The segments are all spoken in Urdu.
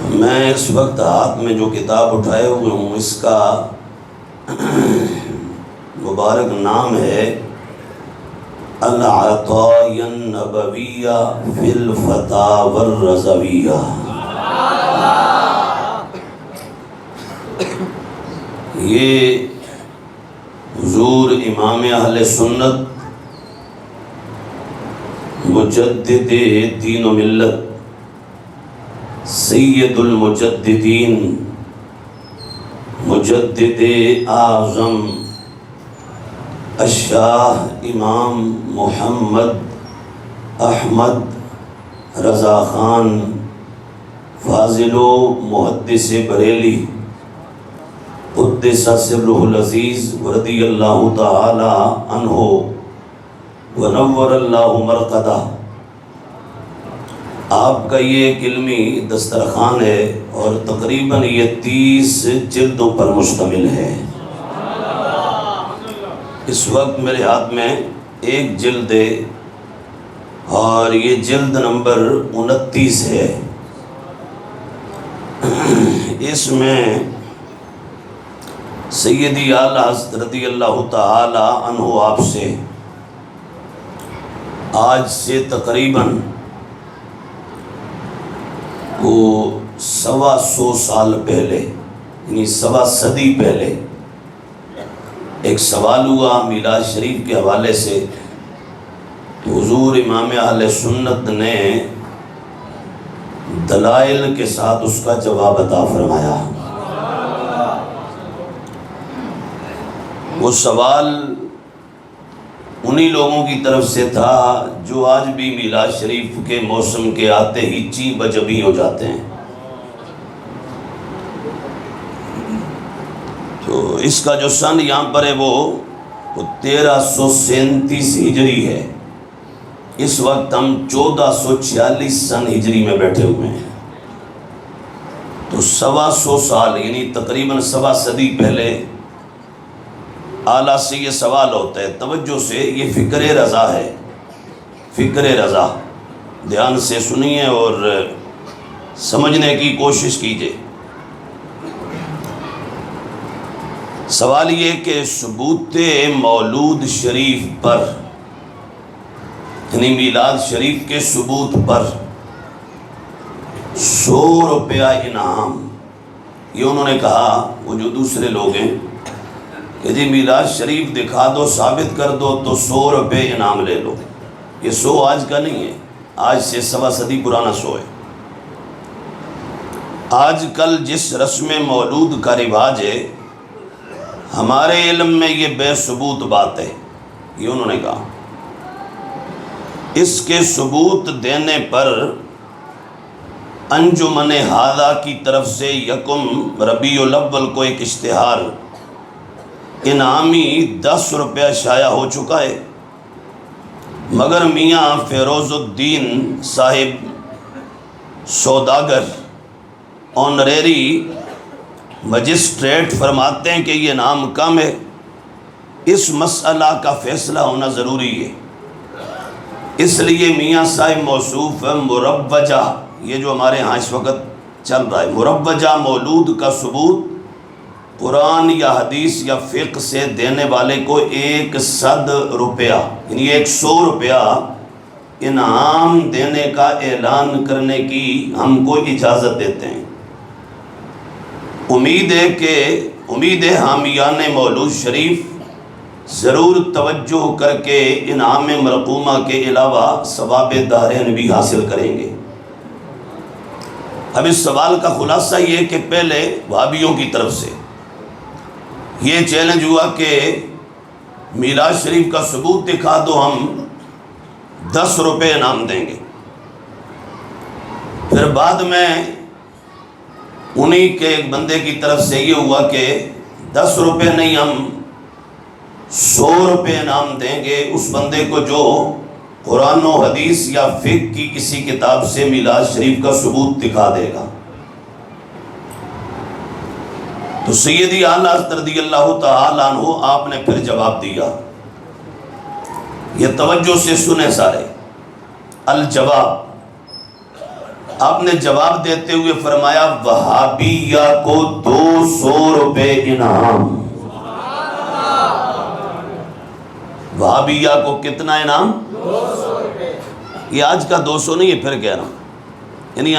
میں اس وقت ہاتھ میں جو کتاب اٹھائے ہوئے ہوں اس کا مبارک نام ہے العطایا النبویہ فی الفتاوی الرضویہ۔ یہ حضور امام اہل سنت مجدد دین و ملت سید المجددین مجدد اعظم الشاہ امام محمد احمد رضا خان فاضل و محدث بریلی قدس سرہ العزیز رضی اللہ تعالی عنہ ونور اللہ مرقدہ، آپ کا یہ ایک علمی دسترخوان ہے اور تقریباً یہ 30 جلدوں پر مشتمل ہے۔ اس وقت میرے ہاتھ میں ایک جلد ہے اور یہ جلد نمبر 29 ہے۔ اس میں سیدی اعلیٰ حضرت رضی اللہ تعالی عنہ آپ سے آج سے تقریباً 125 سال پہلے، یعنی 1.25 صدی پہلے ایک سوال ہوا میلاد شریف کے حوالے سے، تو حضور امام اہل سنت نے دلائل کے ساتھ اس کا جواب عطا فرمایا۔ وہ سوال انہی لوگوں کی طرف سے تھا جو آج بھی میلاد شریف کے موسم کے آتے ہی چیں بجبیں ہو جاتے ہیں۔ تو اس کا جو سن یہاں پر ہے وہ 1337 ہجری ہے۔ اس وقت ہم 1446 سن ہجری میں بیٹھے ہوئے ہیں۔ تو 125 سال یعنی تقریباً 1.25 صدی پہلے اعلیٰ سے یہ سوال ہوتا ہے۔ توجہ سے، یہ فکر رضا ہے، فکر رضا، دھیان سے سنیے اور سمجھنے کی کوشش کیجیے۔ سوال یہ کہ ثبوت مولود شریف پر، یعنی میلاد شریف کے ثبوت پر 100 روپیہ انعام، یہ انہوں نے کہا، وہ جو دوسرے لوگ ہیں کہ جی میلاد شریف دکھا دو، ثابت کر دو تو 100 روپے انعام لے لو۔ یہ 100 آج کا نہیں ہے، آج سے 1.25 صدی پرانا 100 ہے۔ آج کل جس رسم مولود کا رواج ہے، ہمارے علم میں یہ بے ثبوت بات ہے، یہ انہوں نے کہا۔ اس کے ثبوت دینے پر انجمن ہادہ کی طرف سے 1 ربیع الاول کو ایک اشتہار انعامی 10 روپیہ شائع ہو چکا ہے، مگر میاں فیروز الدین صاحب سوداگر آنریری مجسٹریٹ فرماتے ہیں کہ یہ انعام کم ہے، اس مسئلہ کا فیصلہ ہونا ضروری ہے۔ اس لیے میاں صاحب موصوف مروجہ، یہ جو ہمارے ہاں اس وقت چل رہا ہے، مروجہ مولود کا ثبوت قرآن یا حدیث یا فقہ سے دینے والے کو 100 روپیہ یعنی 100 روپیہ انعام دینے کا اعلان کرنے کی ہم کو اجازت دیتے ہیں۔ امید ہے حامیان مولود شریف ضرور توجہ کر کے انعام مرقومہ کے علاوہ ثواب دارین بھی حاصل کریں گے۔ اب اس سوال کا خلاصہ یہ کہ پہلے وہابیوں کی طرف سے یہ چیلنج ہوا کہ میلاد شریف کا ثبوت دکھا دو، ہم 10 روپے انعام دیں گے۔ پھر بعد میں انہی کے ایک بندے کی طرف سے یہ ہوا کہ 10 روپے نہیں، ہم 100 روپے انعام دیں گے اس بندے کو جو قرآن و حدیث یا فقہ کی کسی کتاب سے میلاد شریف کا ثبوت دکھا دے گا۔ تو سیدی اعلیٰ حضرت رضی اللہ تعالی عنہ آپ نے پھر جواب دیا، یہ توجہ سے سنیں سارے، الجواب آپ نے جواب دیتے ہوئے فرمایا وہابیہ کو 200 روپے انعام. وہابیہ کو کتنا انعام؟ 200 روپے. یہ آج کا 200 نہیں ہے، پھر کہہ رہا ہوں. یعنی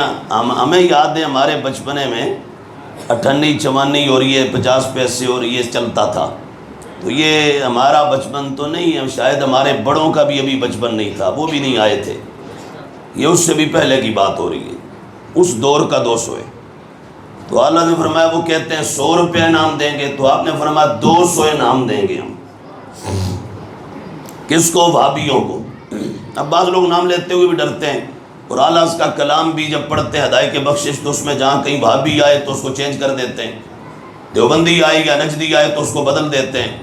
ہمیں یاد ہے ہمارے بچپنے میں 58 54 اور یہ 50 پیسے اور یہ چلتا تھا. تو یہ ہمارا بچپن تو نہیں ہے، شاید ہمارے بڑوں کا بھی ابھی بچپن نہیں تھا، وہ بھی نہیں آئے تھے. یہ اس سے بھی پہلے کی بات ہو رہی ہے، اس دور کا 200 ہے. تو اللہ نے فرمایا وہ کہتے ہیں 100 روپے انعام دیں گے، تو آپ نے فرمایا 200 انعام دیں گے ہم. کس کو؟ وہابیوں کو. اب بعض لوگ نام لیتے ہوئے بھی ڈرتے ہیں، اور اعلیٰ اس کا کلام بھی جب پڑھتے ہیں ہدایت بخشش تو اس میں جہاں کہیں وہابی آئے تو اس کو چینج کر دیتے ہیں، دیوبندی آئے یا نجدی آئے تو اس کو بدل دیتے ہیں.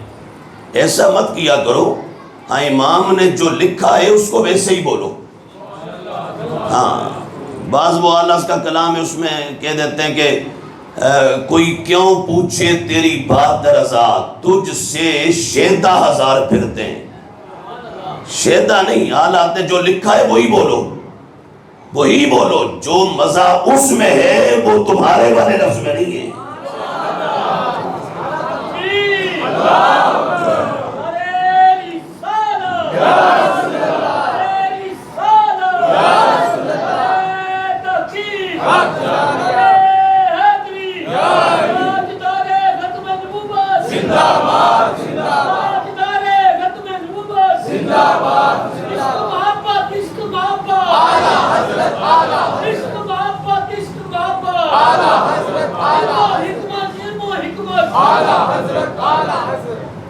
ایسا مت کیا کرو. ہاں امام نے جو لکھا ہے اس کو ویسے ہی بولو. ہاں بعض وہ اعلیٰ اس کا کلام ہے، اس میں کہہ دیتے ہیں کہ کوئی کیوں پوچھے تیری بات رضا، تجھ سے شیدہ ہزار پھرتے ہیں. شیدہ نہیں، اعلیٰ نے جو لکھا ہے وہی بولو، وہی بولو. جو مزہ اس میں ہے وہ تمہارے والے لفظ میں نہیں ہے.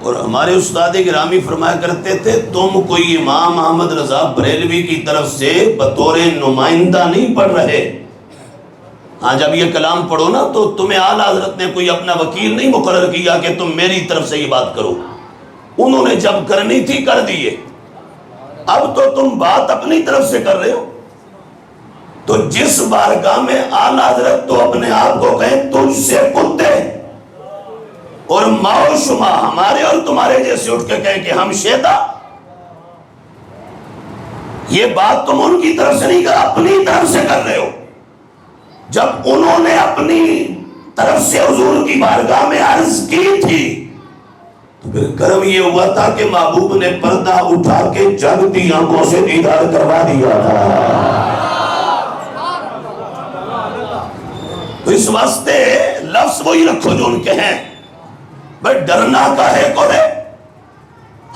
اور ہمارے استاد گرامی فرمایا کرتے تھے تم کوئی امام احمد رضا بریلوی کی طرف سے بطور نمائندہ نہیں پڑھ رہے. ہاں جب یہ کلام پڑھو نا تو تمہیں اعلیٰ حضرت نے کوئی اپنا وکیل نہیں مقرر کیا کہ تم میری طرف سے یہ بات کرو. انہوں نے جب کرنی تھی کر دیے، اب تو تم بات اپنی طرف سے کر رہے ہو. تو جس بارگاہ میں اعلیٰ حضرت تو اپنے آپ کو کہیں تجھ سے کتے، اور ماؤ شما ہمارے اور تمہارے جیسے اٹھ کے کہیں کہ ہم شیدہ، یہ بات تم ان کی طرف سے نہیں کر، اپنی طرف سے کر رہے ہو. جب انہوں نے اپنی طرف سے حضور کی بارگاہ میں عرض کی تھی تو پھر کرم یہ ہوا تھا کہ محبوب نے پردہ اٹھا کے جگتی آنکھوں سے دیدار کروا دیا تھا. تو اس واسطے لفظ وہی رکھو جو ان کے ہیں. بھائی ڈرنا کا ہے کو ہے.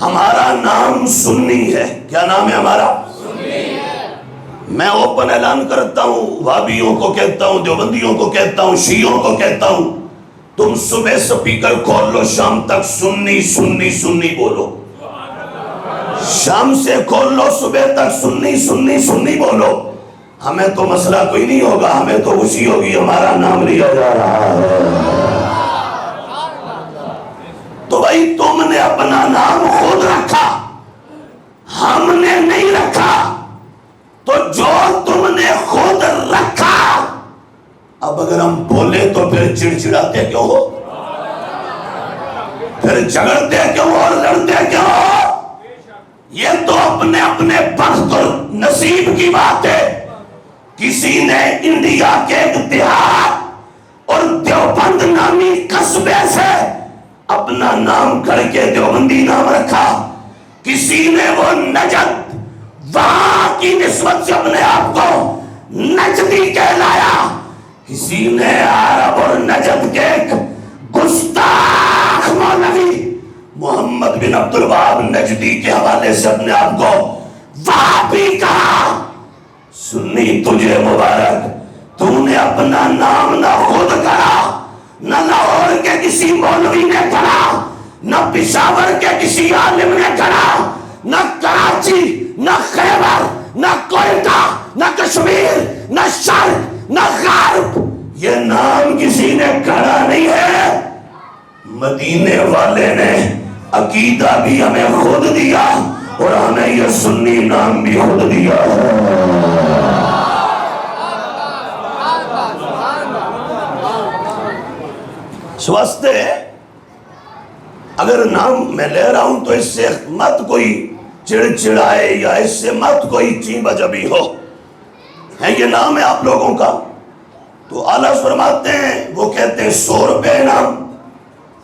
ہمارا نام سنی ہے. کیا نام ہے ہمارا؟ سنی ہے. میں اوپن اعلان کرتا ہوں، وہابیوں کو کہتا ہوں، دیوبندیوں کو کہتا ہوں، شیعوں کو کہتا ہوں، تم صبح سپیکر کھول لو، شام تک سنی سنی سنی بولو. شام سے کھول لو، صبح تک سنی سنی سنی بولو. ہمیں تو مسئلہ کوئی نہیں ہوگا، ہمیں تو خوشی ہوگی ہمارا نام لیا جا رہا ہے. تو بھائی تم نے اپنا نام خود رکھا، ہم نے نہیں رکھا. تو جو تم نے خود رکھا، اب اگر ہم بولے تو پھر چڑچڑاتے کیوں ہو؟ پھر جھگڑتے کیوں اور لڑتے کیوں ہو؟ یہ تو اپنے اپنے بخت اور نصیب کی بات ہے. کسی نے انڈیا کے اتحاد اور دیوبند نامی قصبے سے اپنا نام کر کے دیوبندی نام رکھا. کسی نے وہ نجد وہاں کی نسبت سے اپنے آپ کو نجدی کہلایا. کسی نے عرب اور نجد کے ایک گستاخ مولوی محمد بن عبد الوہاب نجدی کے حوالے سے اپنے آپ کو وہابی کہا. سنی تجھے مبارک، تو نے اپنا نام نہ خود کرا، نہ لاہور کے کسی مولوی نے کرا، نہ پشاور کے کسی عالم نے کرا، نہ کراچی، نہ خیبر، نہ کوئٹہ، نہ کشمیر، نہ شرق، نہ غرب. یہ نام کسی نے کرا نہیں ہے. مدینے والے نے عقیدہ بھی ہمیں خود دیا اور ہمیں یہ سنی نام بھی خود دیا ہے. سواستے اگر نام میں لے رہا ہوں تو اس سے مت کوئی چڑ چڑائے یا اس سے مت کوئی چین بجبی ہو. ہے یہ نام ہے آپ لوگوں کا؟ تو اعلیٰ فرماتے ہیں، وہ کہتے ہیں 100 روپے انعام.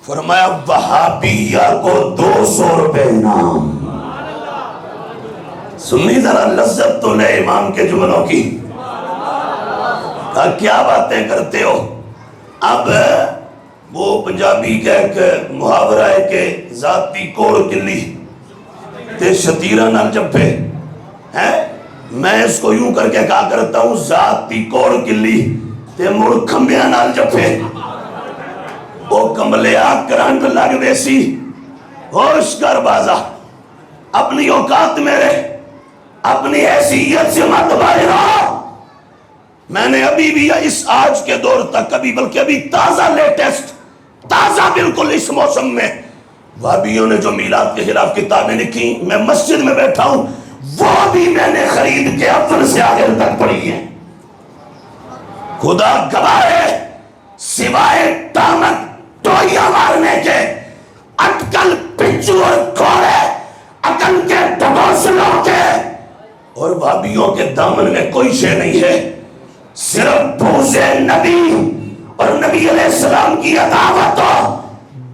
فرمایا وہابیہ کو 200 روپے انعام. سنی ذرا لذت تو لے امام کے جملوں کی. کیا باتیں کرتے ہو. اب وہ پنجابی کا ایک محاورہ ہے کہ ذاتی کوڑ کلی تے شتیرہ نال جپے ہے. میں اس کو یوں کر کے کہا کرتا ہوں، ذاتی کوڑ کلی تے مڑ کھمبیاں نال جپے. وہ کمبلیا کرنٹ لگ ویسی. ہوش کر بازا، اپنی اوقات میں رہ، اپنی حیثیت سے مت باہر آ. میں نے ابھی بھی اس آج کے دور تک بلکہ ابھی تازہ لیٹسٹ تازہ بالکل اس موسم میں وہابیوں نے جو میلاد کے خلاف کتابیں لکھی، میں مسجد میں بیٹھا ہوں، وہ بھی میں نے خرید کے اول سے آخر تک پڑھی ہیں. خدا گواہ ہے، سوائے ٹامک ٹوئیاں مارنے کے اٹکل پچو اور کھوڑے عقل کے ڈھگوسلوں کے اور وہابیوں کے دامن میں کوئی شے نہیں ہے. صرف بوز نبی اور نبی علیہ السلام کی عداوت و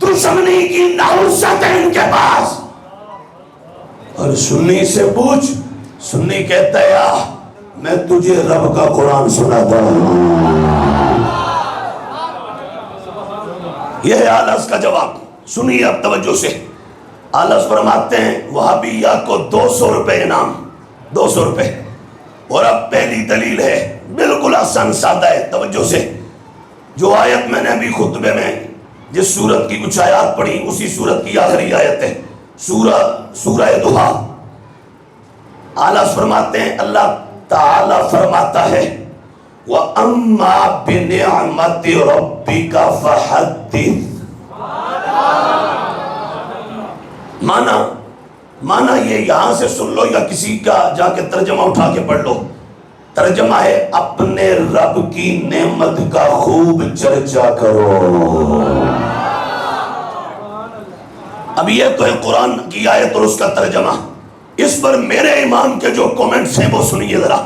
دشمنی کی نحوست ہے ان کے پاس. اور سنی سے پوچھ، سنی کہتا ہے میں تجھے رب کا قرآن سناتا ہوں. یہ ہے آلس کا جواب. سنیے اب توجہ سے. آلس فرماتے ہیں وہابیہ کو 200 روپے انعام. 200 روپے. اور اب پہلی دلیل ہے، بالکل آسان سادہ ہے. توجہ سے. جو آیت میں نے ابھی خطبے میں جس سورت کی کچھ آیات پڑھی، اسی سورت کی آخری آیت ہے، سورہ دہا. اعلیٰ فرماتے ہیں، اللہ تعالیٰ فرماتا ہے وَأَمَّا بِنِعْمَةِ رَبِّكَ فَحَدِّثْ. مانا یہ یہاں سے سن لو یا کسی کا جا کے ترجمہ اٹھا کے پڑھ لو. ترجمہ ہے اپنے رب کی نعمت کا خوب چرچا کرو. اب یہ تو ہے قرآن کی آیت اور اس کا ترجمہ. اس پر میرے امام کے جو کومنٹس ہیں وہ سنیے ذرا.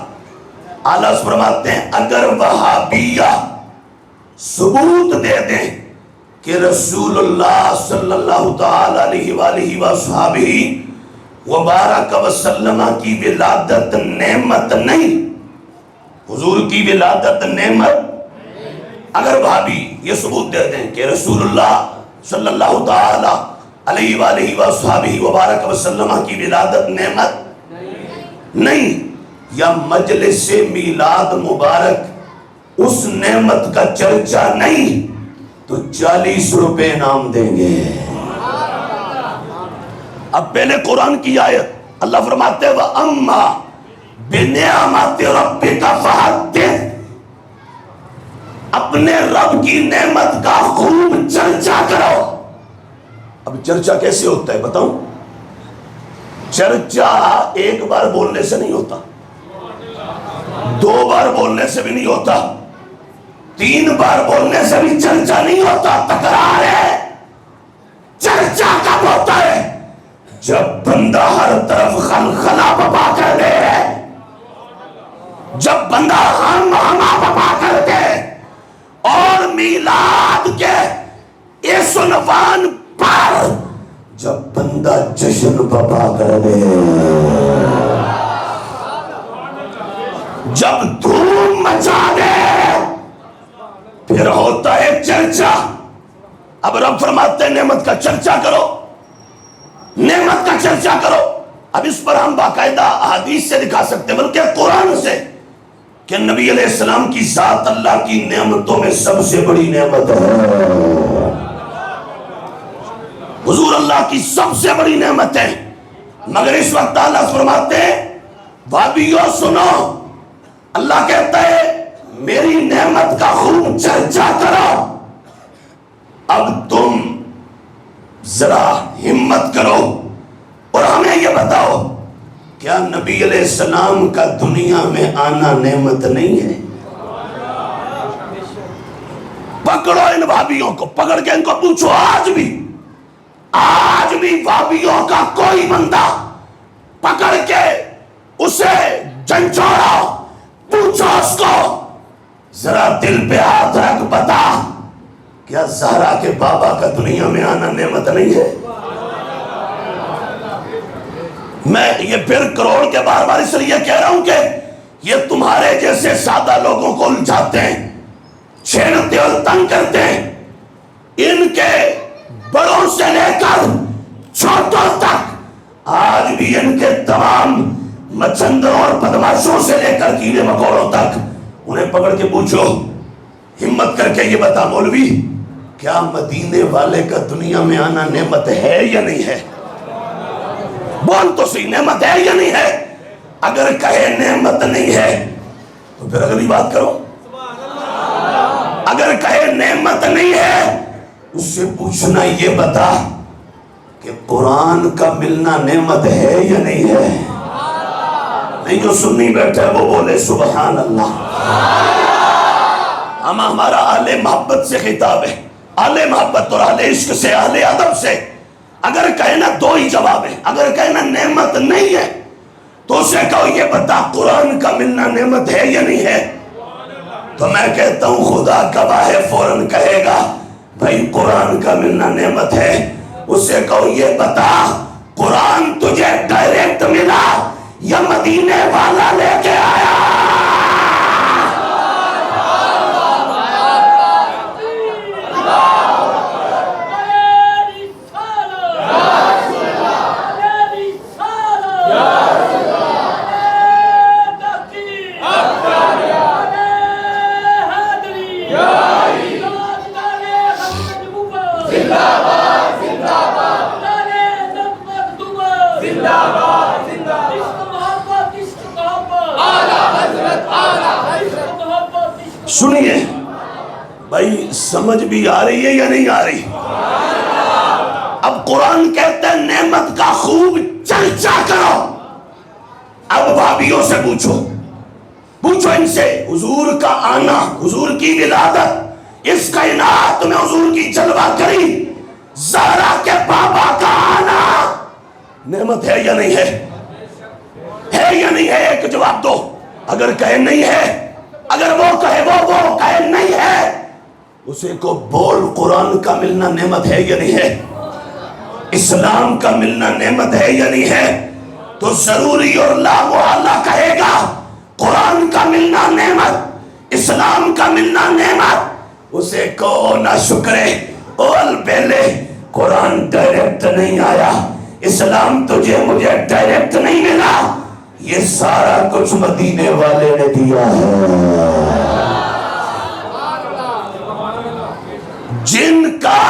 اعلیٰ فرماتے ہیں اگر وہابیہ ثبوت دے دیں کہ رسول اللہ صلی اللہ تعالی علیہ وآلہ وصحبہ وبارک وسلم کی ولادت نعمت نہیں، حضور کی ولادت نعمت، اگر وہابی یہ ثبوت دے دیں کہ رسول اللہ صلی اللہ تعالی علیہ وآلہ وصحبہ وبارک وسلم کی ولادت نعمت نہیں، یا مجلس میلاد مبارک اس نعمت کا چرچا نہیں، تو 40 روپے انعام دیں گے. اب پہلے قرآن کی آیت اللہ فرماتے ہیں وَأَمَّا بِنِعْمَةِ رَبِّكَ فَحَدِّثْ. اپنے رب کی نعمت کا خوب چرچا کرو. اب چرچا کیسے ہوتا ہے بتاؤں؟ چرچا ایک بار بولنے سے نہیں ہوتا، 2 بار بولنے سے بھی نہیں ہوتا، 3 بار بولنے سے بھی چرچا نہیں ہوتا. تکرار ہے. چرچا کب ہوتا ہے؟ جب بندہ ہر طرف خلخلہ بپا کر دے، جب بندہ ہم بپا کر دے، اور میلاد کے اس عنوان پر جب بندہ جشن بپا کر دے، جب دھوم مچا دے، پھر ہوتا ہے چرچا. اب رب فرماتے ہیں نعمت کا چرچا کرو، نعمت کا چرچا کرو. اب اس پر ہم باقاعدہ احادیث سے دکھا سکتے ہیں، بلکہ قرآن سے، کہ نبی علیہ السلام کی ذات اللہ کی نعمتوں میں سب سے بڑی نعمت ہے. حضور اللہ کی سب سے بڑی نعمت ہے. مگر اس وقت اللہ فرماتے ہیں بھابیو سنو، اللہ کہتا ہے میری نعمت کا خوب چرچا کرو. اب تم ذرا ہمت کرو اور ہمیں یہ بتاؤ، کیا نبی علیہ السلام کا دنیا میں آنا نعمت نہیں ہے؟ پکڑو ان بھابیوں کو، پکڑ کے ان کو پوچھو. آج بھی بھابیوں کا کوئی بندہ پکڑ کے اسے جھنجھوڑو، پوچھو اس کو، ذرا دل پہ ہاتھ رکھ، بتا کیا زہرا کے بابا کا دنیا میں آنا نعمت نہیں ہے؟ میں یہ پھر کروڑ کے بار بار اس لیے کہہ رہا ہوں کہ یہ تمہارے جیسے سادہ لوگوں کو الجھاتے ہیں، چھیڑتے اور تنگ کرتے ہیں. ان کے بڑوں سے لے کر چھوٹوں تک، آج بھی ان کے تمام مچھندروں اور بدماشوں سے لے کر کیڑے مکوڑوں تک، انہیں پکڑ کے پوچھو، ہمت کر کے یہ بتا مولوی، کیا مدینے والے کا دنیا میں آنا نعمت ہے یا نہیں ہے؟ بول تو صحیح، نعمت ہے یا نہیں ہے؟ اگر کہے نعمت نہیں ہے تو پھر اگلی بات کرو. اگر کہے نعمت نہیں ہے، اس سے پوچھنا یہ بتا کہ قرآن کا ملنا نعمت ہے یا نہیں ہے؟ نہیں، جو سنی بیٹھے وہ بولے سبحان اللہ. ہمارا اہل محبت سے خطاب ہے، اہل محبت اور اہل عشق سے، اہل ادب سے. اگر کہنا دو ہی جواب ہے، اگر کہنا نعمت نہیں ہے تو اسے کہو یہ بتا قرآن کا ملنا نعمت ہے یا نہیں ہے؟ تو میں کہتا ہوں خدا گواہ ہے، فوراً کہے گا بھائی قرآن کا ملنا نعمت ہے. اسے کہو یہ بتا قرآن تجھے ڈائریکٹ ملا یا مدینے والا لے کے آیا؟ سنیے بھائی، سمجھ بھی آ رہی ہے یا نہیں آ رہی؟ اب قرآن کہتا ہے نعمت کا خوب چرچا کرو. اب بھابیوں سے پوچھو ان سے، حضور کا آنا، حضور کی ولادت، اس کائنات میں حضور کی جلوہ کری زہرا کے بابا کا آنا نعمت ہے یا نہیں ہے؟ ہے یا نہیں ہے؟ ایک جواب دو. اگر کہے نہیں ہے، اگر وہ کہے وہ کہے نہیں ہے، اسے کو بول قرآن کا ملنا نعمت ہے یا نہیں ہے؟ اسلام کا ملنا نعمت ہے یا نہیں ہے؟ تو ضروری اور لا محالہ کہے گا قرآن کا ملنا نعمت، اسلام کا ملنا نعمت. اسے کو نہ شکرے او البیلے، قرآن ڈائریکٹ نہیں آیا، اسلام تجھے مجھے ڈائریکٹ نہیں ملا، یہ سارا کچھ مدینے والے نے دیا ہے. جن کا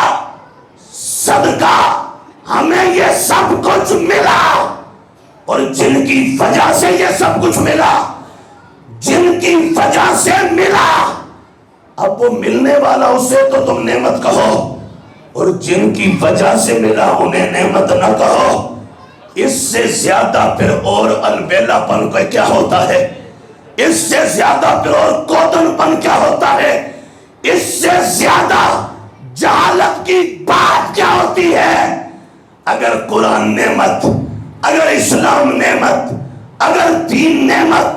صدقہ ہمیں یہ سب کچھ ملا اور جن کی وجہ سے یہ سب کچھ ملا، جن کی وجہ سے ملا، اب وہ ملنے والا اسے تو تم نعمت کہو، اور جن کی وجہ سے ملا انہیں نعمت نہ کہو. اس سے زیادہ پھر اور البیلا پن کو کیا ہوتا ہے؟ اس سے زیادہ پھر اور کوتن پن کیا ہوتا ہے؟ اس سے زیادہ جہالت کی بات کیا ہوتی ہے؟ اگر قرآن نعمت، اگر اسلام نعمت، اگر دین نعمت،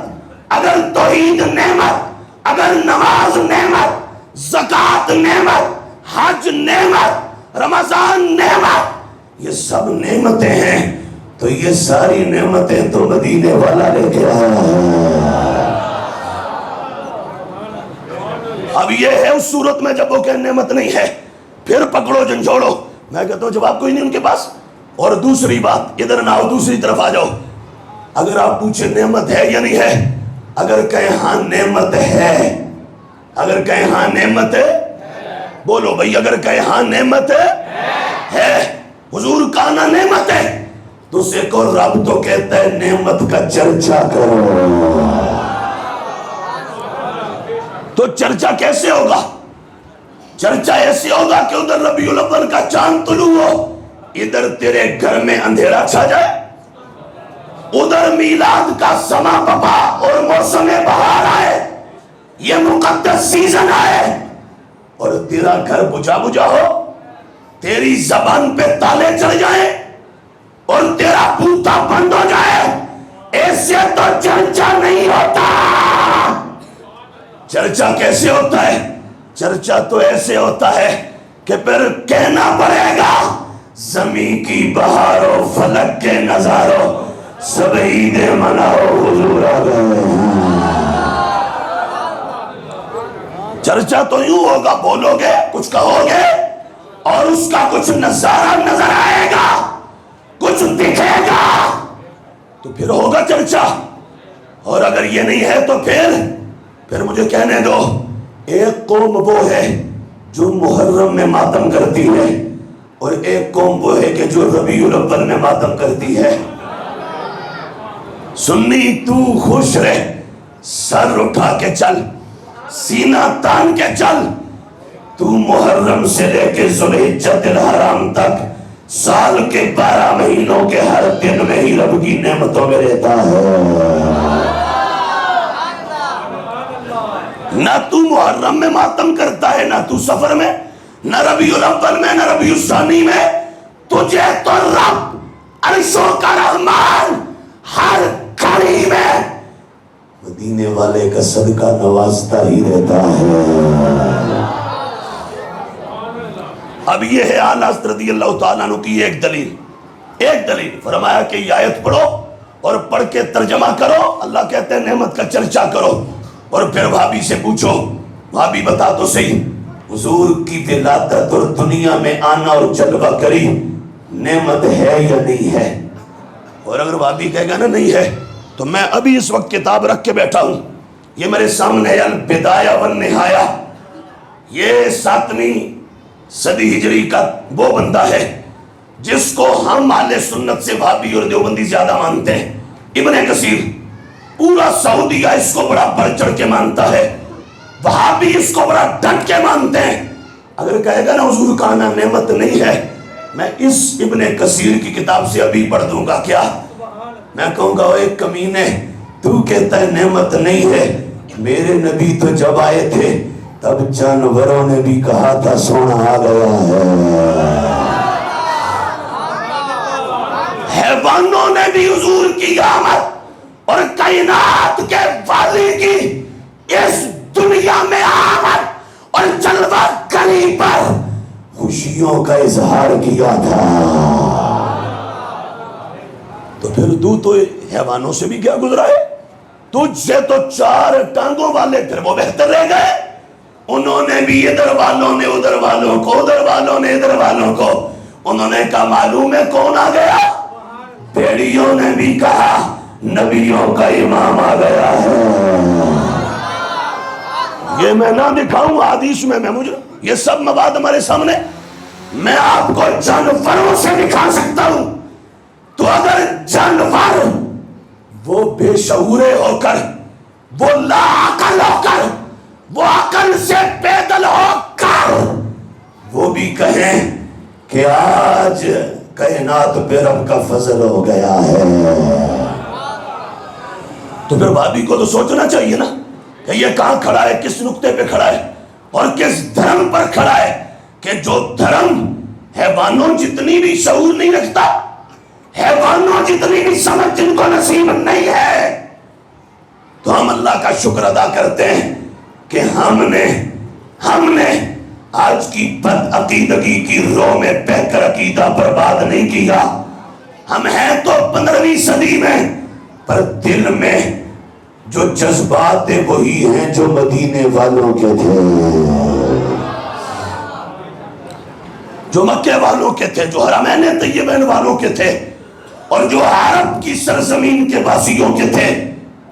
اگر توحید نعمت، اگر نماز نعمت، زکوٰۃ نعمت، حج نعمت، رمضان نعمت، یہ سب نعمتیں ہیں، تو یہ ساری نعمتیں تو مدینے والا لے کے آیا ہے. اب یہ ہے اس صورت میں جب وہ کہ نعمت نہیں ہے، پھر پکڑو جھنجھوڑو. میں کہتا ہوں جواب کوئی نہیں ان کے پاس. اور دوسری بات، ادھر نہ ہو، دوسری طرف آ جاؤ. اگر آپ پوچھیں نعمت ہے یا نہیں ہے، اگر کہیں ہاں نعمت ہے، اگر کہیں ہاں نعمت ہے، بولو بھائی، اگر کہیں ہاں نعمت ہے، حضور کا آنا نعمت ہے، تو اسے کو رب تو کہتا ہے نعمت کا چرچا کرو. تو چرچا کیسے ہوگا؟ چرچا ایسے ہوگا کہ ادھر ربیع الاول کا چاند طلوع ہو، ادھر تیرے گھر میں اندھیرا چھا جائے، ادھر میلاد کا سما بپا اور موسم بہار آئے، یہ مقدس سیزن آئے، اور تیرا گھر بجھا بجھا ہو، تیری زبان پہ تالے چڑھ جائیں اور تیرا بوتا بند ہو جائے. ایسے تو چرچا نہیں ہوتا. چرچا کیسے ہوتا ہے؟ چرچا تو ایسے ہوتا ہے کہ پھر کہنا پڑے گا زمین کی بہاروں فلک کے نظاروں سب عید مناؤ حضور آ گئے۔ چرچا تو یوں ہوگا، بولو گے، کچھ کہو گے اور اس کا کچھ نظارہ نظر آئے گا، کچھ دکھے گا تو پھر ہوگا چرچا۔ اور اگر یہ نہیں ہے تو پھر مجھے کہنے دو، ایک قوم وہ ہے جو محرم میں ماتم کرتی ہے اور ایک قوم وہ ہے کہ جو ربیع الاول میں ماتم کرتی ہے۔ سنی تو خوش رہ، سر اٹھا کے چل، سینہ تان کے چل، تو محرم سے لے کے ذوالحجۃ الحرام تک سال کے 12 مہینوں کے ہر دن میں ہی رب کی نعمتوں میں رہتا ہے۔ نہ تو محرم میں ماتم کرتا ہے، نہ تو سفر میں، نہ ربیع الاول میں، نہ ربیع الثانی میں، تجھے تو رب عرشوں کا رحمان ہر گھڑی میں مدینے والے کا صدقہ نوازتا ہی رہتا ہے۔ اب یہ ہے اعلیٰ حضرت رضی اللہ تعالیٰ عنہ کی ایک دلیل فرمایا کہ یہ آیت پڑھو اور پڑھ کے ترجمہ کرو، اللہ کہتے ہیں نعمت کا چرچا کرو، اور پھر بھابی سے پوچھو، بھابی بتا تو صحیح حضور کی ولادت اور دنیا میں آنا اور جلوہ کری نعمت ہے یا نہیں ہے؟ اور اگر بھابی کہے گا نا نہیں ہے تو میں ابھی اس وقت کتاب رکھ کے بیٹھا ہوں، یہ میرے سامنے ہے البدایہ والنہایہ، یہ 7ویں صدی ہجری کا وہ بندہ ہے جس کو ہم اہل سنت سے بھابی اور دیوبندی زیادہ مانتے ہیں۔ ابن کثیر پورا سعودیہ اس کو بڑا بڑھ چڑھ کے مانتا ہے، بھابی اس کو بڑا ڈٹ کے مانتے ہیں۔ اگر کہے گا نا حضور کا آنا نعمت نہیں ہے، میں اس ابن کثیر کی کتاب سے ابھی پڑھ دوں گا، کیا میں کہوں گا ایک کمینے تو کہتا ہے نعمت نہیں ہے، میرے نبی تو جب آئے تھے تب جانوروں نے بھی کہا تھا سونا آ گیا ہے، حیوانوں نے بھی حضور کی آمد اور کائنات کے والی کی اس دنیا میں آمد اور جلوہ گری پر خوشیوں کا اظہار کیا تھا۔ تو پھر تو حیوانوں سے بھی کیا گزرا ہے؟ تجھ سے تو 4 ٹانگوں والے پھر وہ بہتر رہ گئے، انہوں نے بھی ادھر والوں نے ادھر والوں کو، ادھر والوں نے ادھر والوں کو، انہوں نے کہا معلوم ہے کون آ گیا؟ بھیڑیوں نے بھی کہا نبیوں کا امام آ گیا ہے۔ یہ میں نہ دکھاؤں حدیث میں مجھے یہ سب مواد ہمارے سامنے، میں آپ کو جانوروں سے دکھا سکتا ہوں۔ تو اگر جانور وہ بے شعورے ہو کر، وہ لا عقل ہو کر، وہ عقل سے پیدل ہو کر وہ بھی کہیں کہ آج کائنات پہ رب کا فضل ہو گیا ہے، تو پھر بھابی کو تو سوچنا چاہیے نا کہ یہ کہاں کھڑا ہے، کس نقطے پہ کھڑا ہے اور کس دھرم پر کھڑا ہے، کہ جو دھرم حیوانوں جتنی بھی شعور نہیں رکھتا، حیوانوں جتنی بھی سمجھ جن کو نصیب نہیں ہے، تو ہم اللہ کا شکر ادا کرتے ہیں کہ ہم نے آج کی بد عقیدگی کی رو میں بہ کر عقیدہ برباد نہیں کیا۔ ہم ہیں تو 15ویں صدی میں، پر دل میں جو جذبات وہی ہیں جو مدینے والوں کے تھے، جو مکے والوں کے تھے، جو حرمین طیبین والوں کے تھے، اور جو عرب کی سرزمین کے واسیوں کے تھے،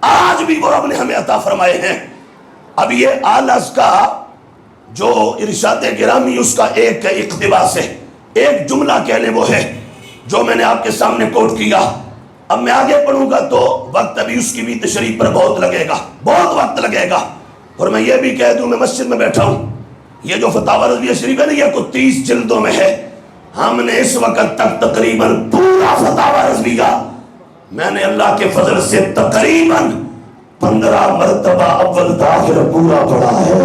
آج بھی وہ رب نے ہمیں عطا فرمائے ہیں۔ اب یہ آلس کا جو ارشاد گرامی اس کا ایک اقتباس ہے، ایک جملہ کہنے وہ ہے جو میں نے آپ کے سامنے کوٹ کیا۔ اب میں آگے پڑھوں گا تو وقت ابھی اس کی بھی تشریح پر بہت لگے گا، بہت وقت لگے گا، اور میں یہ بھی کہہ دوں میں مسجد میں بیٹھا ہوں، یہ جو فتاوی رضویہ شریف ہے نا یہ کو 30 جلدوں میں ہے، ہم نے اس وقت تک تقریباً پورا فتاوی رضویہ میں نے اللہ کے فضل سے تقریباً 15 مرتبہ اول تاخر پورا پڑھا ہے۔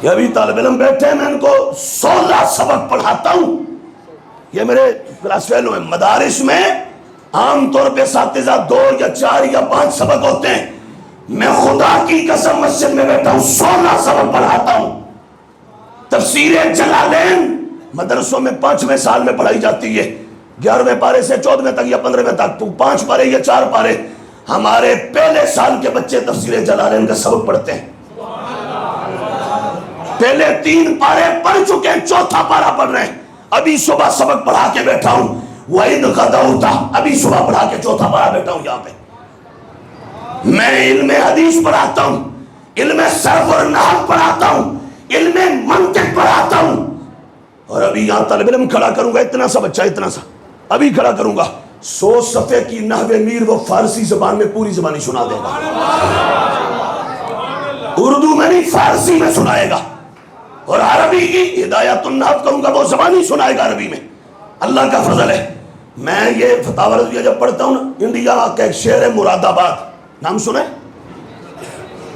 یہ ابھی طالب علم بیٹھے ہیں، میں ان کو 16 سبق پڑھاتا ہوں، یہ میرے کلاس فیلو ہیں۔ مدارس میں عام طور پہ اساتذہ 2 یا 4 یا 5 سبق ہوتے ہیں، میں خدا کی قسم مسجد میں بیٹھا ہوں 16 سبق پڑھاتا ہوں. تفسیر جلالین مدرسوں میں 5ویں سال میں پڑھائی جاتی ہے، 11ویں پارے سے 14ویں تک یا 15ویں تک، تو 5 پارے یا 4 پارے. ہمارے پہلے سال کے بچے تفسیر جلالین کا سبق پڑھتے ہیں. پہلے 3 پارے پڑھ چکے ہیں، 4تھا پارا پڑھ رہے ہیں. ابھی صبح سبق پڑھا کے بیٹھا ہوں. وَإِذْ غَدَوْتَ، ابھی صبح پڑھا کے 4تھا پارا بیٹھا ہوں یہاں پہ. میں علم حدیث پڑھاتا ہوں، علم صرف اور نحو پڑھاتا ہوں، علم منطق پڑھاتا ہوں. اور ابھی یہاں طالب علم کھڑا کروں گا، اتنا سا بچہ، اتنا سا ابھی کھڑا کروں گا، 100 صفحے کی نحو میر وہ فارسی زبان میں پوری زبانی سنا دے گا. اردو میں نہیں، فارسی میں سنائے گا. اور عربی کی ہدایت النحو کروں گا، وہ زبانی سنائے گا عربی میں. اللہ کا فضل ہے. میں یہ فتاوی رضویہ جب پڑھتا ہوں نا، انڈیا کا ایک شہر ہے مراد آباد، نام سنے؟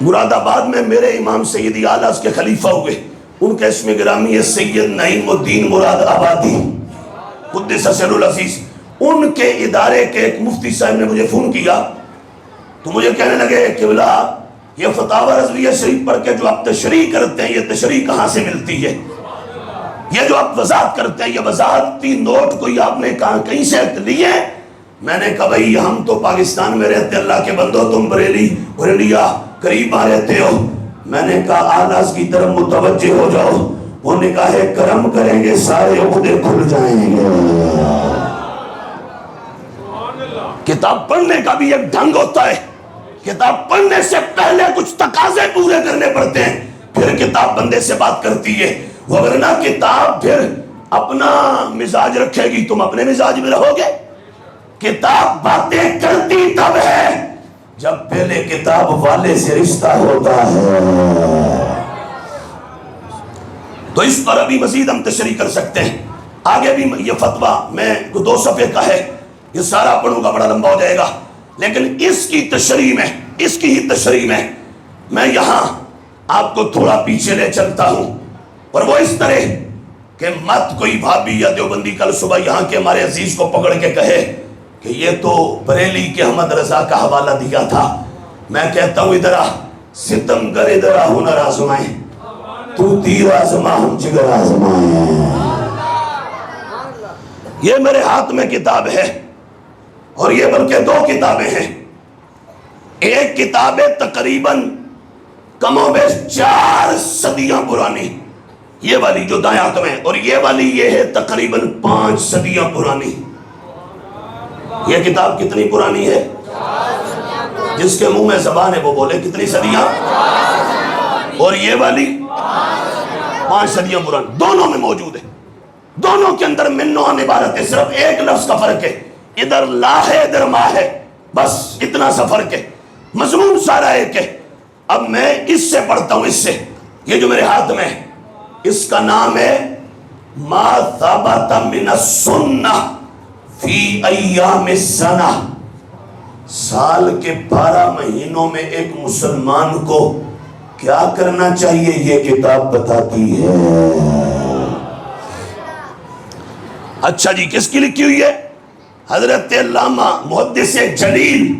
مراد آباد میں میرے امام سیدی اعلیٰ کے خلیفہ ہوئے، ان کا اسم گرامی ہے سید نعیم الدین مراد آبادی قدس سر العزیز. ان کے ادارے کے ایک مفتی صاحب نے مجھے فون کیا تو مجھے کہنے لگے کہ بلا یہ فتاوی رضویہ شریف پڑھ کے جو آپ تشریح کرتے ہیں، یہ تشریح کہاں سے ملتی ہے؟ یہ جو آپ وضاحت کرتے ہیں، یہ وضاحتی نوٹ کوئی آپ نے کہیں سے لیے؟ میں نے کہا بھائی ہم تو پاکستان میں رہتے، اللہ کے بندو تم بریلیا قریب آ رہتے ہو. میں نے کہا اعلیٰ کی طرف متوجہ ہو جاؤ. وہ نے کہا ہے کرم کریں گے سارے عقدے کھل جائیں گے. کتاب پڑھنے کا بھی ایک ڈھنگ ہوتا ہے. کتاب پڑھنے سے پہلے کچھ تقاضے پورے کرنے پڑتے ہیں، پھر کتاب بندے سے بات کرتی ہے. وگرنہ کتاب پھر اپنا مزاج رکھے گی، تم اپنے مزاج میں رہو گے. کتاب باتیں کرتی تب ہے جب پہلے کتاب والے سے رشتہ ہوتا ہے. تو اس پر ابھی مزید ہم تشریح کر سکتے ہیں. آگے بھی یہ فتویٰ میں 2 صفحے کا ہے، یہ سارا پڑھوں گا بڑا لمبا ہو جائے گا. لیکن اس کی تشریح میں، اس کی ہی تشریح میں یہاں آپ کو تھوڑا پیچھے لے چلتا ہوں. اور وہ اس طرح کہ مت کوئی بھابی یا دیوبندی کل صبح یہاں کے ہمارے عزیز کو پکڑ کے کہے کہ یہ تو بریلی کے احمد رضا کا حوالہ دیا تھا. میں کہتا ہوں ادھر آ ستم گر، ادھر آ ہنر آزمائیں، تو تیر آزما ہم جگر آزمائیں. یہ میرے ہاتھ میں کتاب ہے، اور یہ بلکہ 2 کتابیں ہیں. ایک کتاب ہے تقریباً کم و بیش 4 صدیاں پرانی، یہ والی جو دائیں ہاتھ میں، اور یہ والی یہ ہے تقریباً 5 صدیاں پرانی. یہ کتاب کتنی پرانی ہے؟ جس کے منہ میں زبان ہے وہ بولے کتنی صدیاں. اور یہ والی 5 صدیاں پرانی، دونوں میں موجود ہے. دونوں کے اندر من و عن عبارت ہے، صرف ایک لفظ کا فرق ہے. ادھر لا ہے، ادھر ما ہے، بس اتنا سا فرق ہے. مضمون سارا ایک ہے. اب میں اس سے پڑھتا ہوں، اس سے. یہ جو میرے ہاتھ میں ہے اس کا نام ہے ما ثبت من السنہ فی ایام السنہ. سال کے 12 مہینوں میں ایک مسلمان کو کیا کرنا چاہیے یہ کتاب بتاتی ہے. اچھا جی، کس کی لکھی ہوئی ہے؟ حضرت علامہ محدث جلیل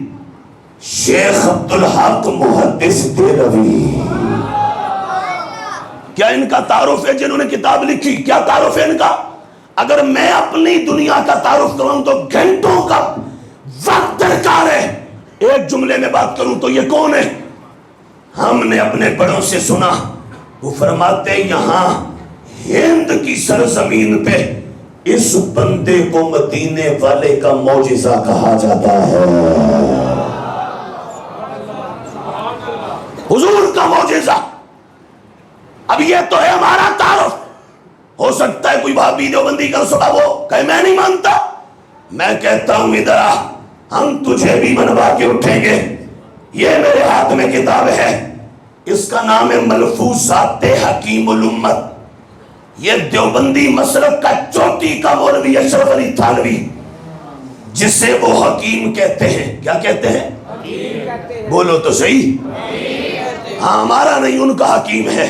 شیخ عبدالحق محدث دہلوی. کیا ان کا تعارف ہے جنہوں نے کتاب لکھی؟ کیا تعارف ہے ان کا؟ اگر میں اپنی دنیا کا تعارف کروں تو گھنٹوں کا وقت درکار ہے. ایک جملے میں بات کروں تو یہ کون ہے؟ ہم نے اپنے بڑوں سے سنا، وہ فرماتے یہاں ہند کی سرزمین پہ اس بندے کو مدینے والے کا معجزہ کہا جاتا ہے. حضور کا معجزہ. اب یہ تو ہے ہمارا تعارف. ہو سکتا ہے کوئی بھابی دیوبندی کا صبح وہ کہے میں نہیں مانتا. میں کہتا ہوں ادھر آ، ہم تجھے بھی منوا کے اٹھیں گے. یہ میرے ہاتھ میں کتاب ہے، اس کا نام ہے ملفوظات حکیم الامت. یہ دیوبندی مسلک کا چوٹی کا مولوی اشرف علی تھانوی، جسے وہ حکیم کہتے ہیں. کیا کہتے ہیں؟ بولو تو صحیح. ہاں ہمارا نہیں، ان کا حکیم ہے،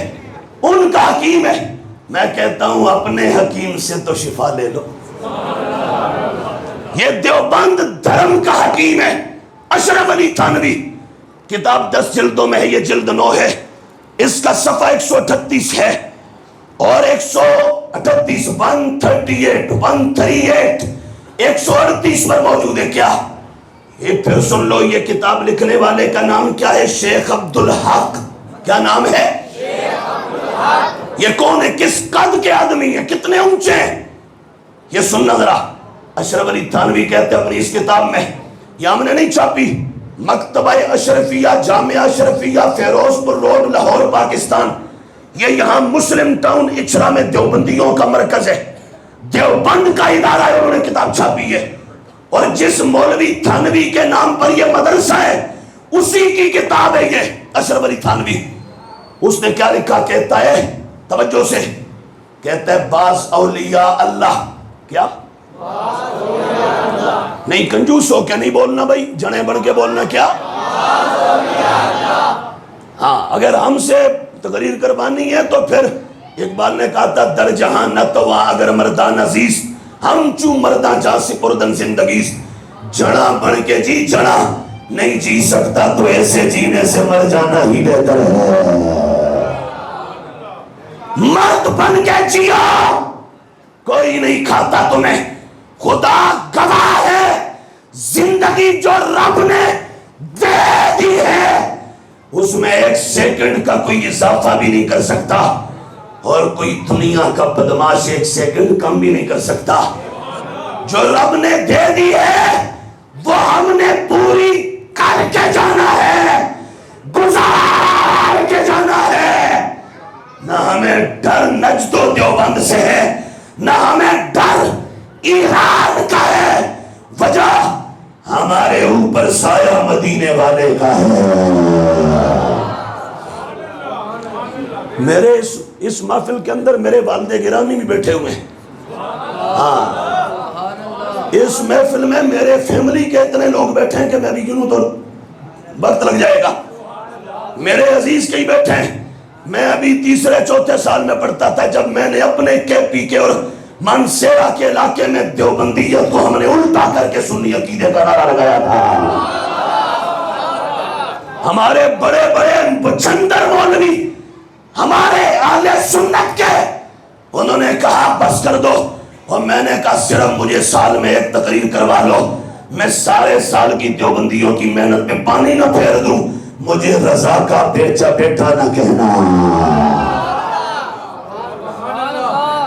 ان کا حکیم ہے. میں کہتا ہوں اپنے حکیم سے تو شفا لے لو. یہ دیوبند دھرم کا حکیم ہے اشرف علی تھانوی. کتاب 10 جلدوں میں ہے، یہ جلد 9 ہے، اس کا صفحہ 138 ہے اور 138 138 پر موجود ہے. کیا یہ پھر سن لو، یہ کتاب لکھنے والے کا نام کیا ہے؟ شیخ عبدالحق. کیا نام ہے؟ یہ کون ہے؟ کس قد کے آدمی ہیں؟ کتنے اونچے ہیں؟ یہ سننا ذرا. اشرف علی تھانوی کہتے ہیں اپنی اس کتاب میں، یہ ہم نے نہیں چھاپی، مکتبہ اشرفیہ جامعہ اشرفیہ فیروز پور روڈ لاہور پاکستان، یہ یہاں مسلم ٹاؤن اچھرا میں دیوبندیوں کا مرکز ہے، دیوبند کا ادارہ ہے، انہوں نے کتاب چھاپی ہے. اور جس مولوی تھانوی کے نام پر یہ مدرسہ ہے اسی کی کتاب ہے یہ اشرف علی تھانوی. اس نے کیا لکھا؟ کہتا ہے، توجہ سے، کہتا ہے بعض اولیاء اللہ. کیا؟ نہیں کنجوس ہو کے نہیں بولنا بھائی، جنے بڑھ کے بولنا. کیا؟ ہاں اگر ہم سے تقریر کروانی ہے تو پھر اقبال نے کہا تھا در جہاں نہ تو اگر مردان عزیز ہم چوں مردان جا سپردن زندگیز. جڑا بن کے جی جڑا نہیں جی سکتا تو ایسے جینے سے مر جانا ہی بہتر ہے. مرد بن کے جیا کوئی نہیں کھاتا تمہیں، خدا گواہ ہے زندگی جو رب نے دے دی ہے اس میں 1 سیکنڈ کا کوئی اضافہ بھی نہیں کر سکتا، اور کوئی دنیا کا بدماش 1 سیکنڈ کم بھی نہیں کر سکتا. جو رب نے دے دی ہے وہ ہم نے پوری کر کے جانا ہے، گزار کے جانا ہے. نہ ہمیں ڈر نجد و دیوبند سے ہے، نہ ہمیں ڈر ایران کا ہے، وجہ ہمارے اوپر سایہ مدینے والے کا ہے. میرے اس محفل کے اندر میرے والد گرامی بھی بیٹھے ہوئے ہیں. ہاں اس محفل میں میرے فیملی کے اتنے لوگ بیٹھے ہیں کہ میں بھی گنوں تو وقت لگ جائے گا. میرے عزیز کئی بیٹھے ہیں. میں ابھی 3-4 سال میں پڑھتا تھا جب میں نے اپنے کے پی کے اور مانسیرا کے علاقے میں دیوبندیت کو ہم نے الٹا کر کے سنی عقیدے کا نعرہ لگایا تھا. ہمارے بڑے بڑے چندر مولوی ہمارے اہل سنت کے انہوں نے کہا بس کر دو، اور میں نے کہا صرف مجھے سال میں 1 تقریر کروا لو، میں سارے سال کی دیوبندیوں کی محنت میں پانی نہ پھیر دوں، مجھے رضا کا بیٹا بیٹا نہ کہنا.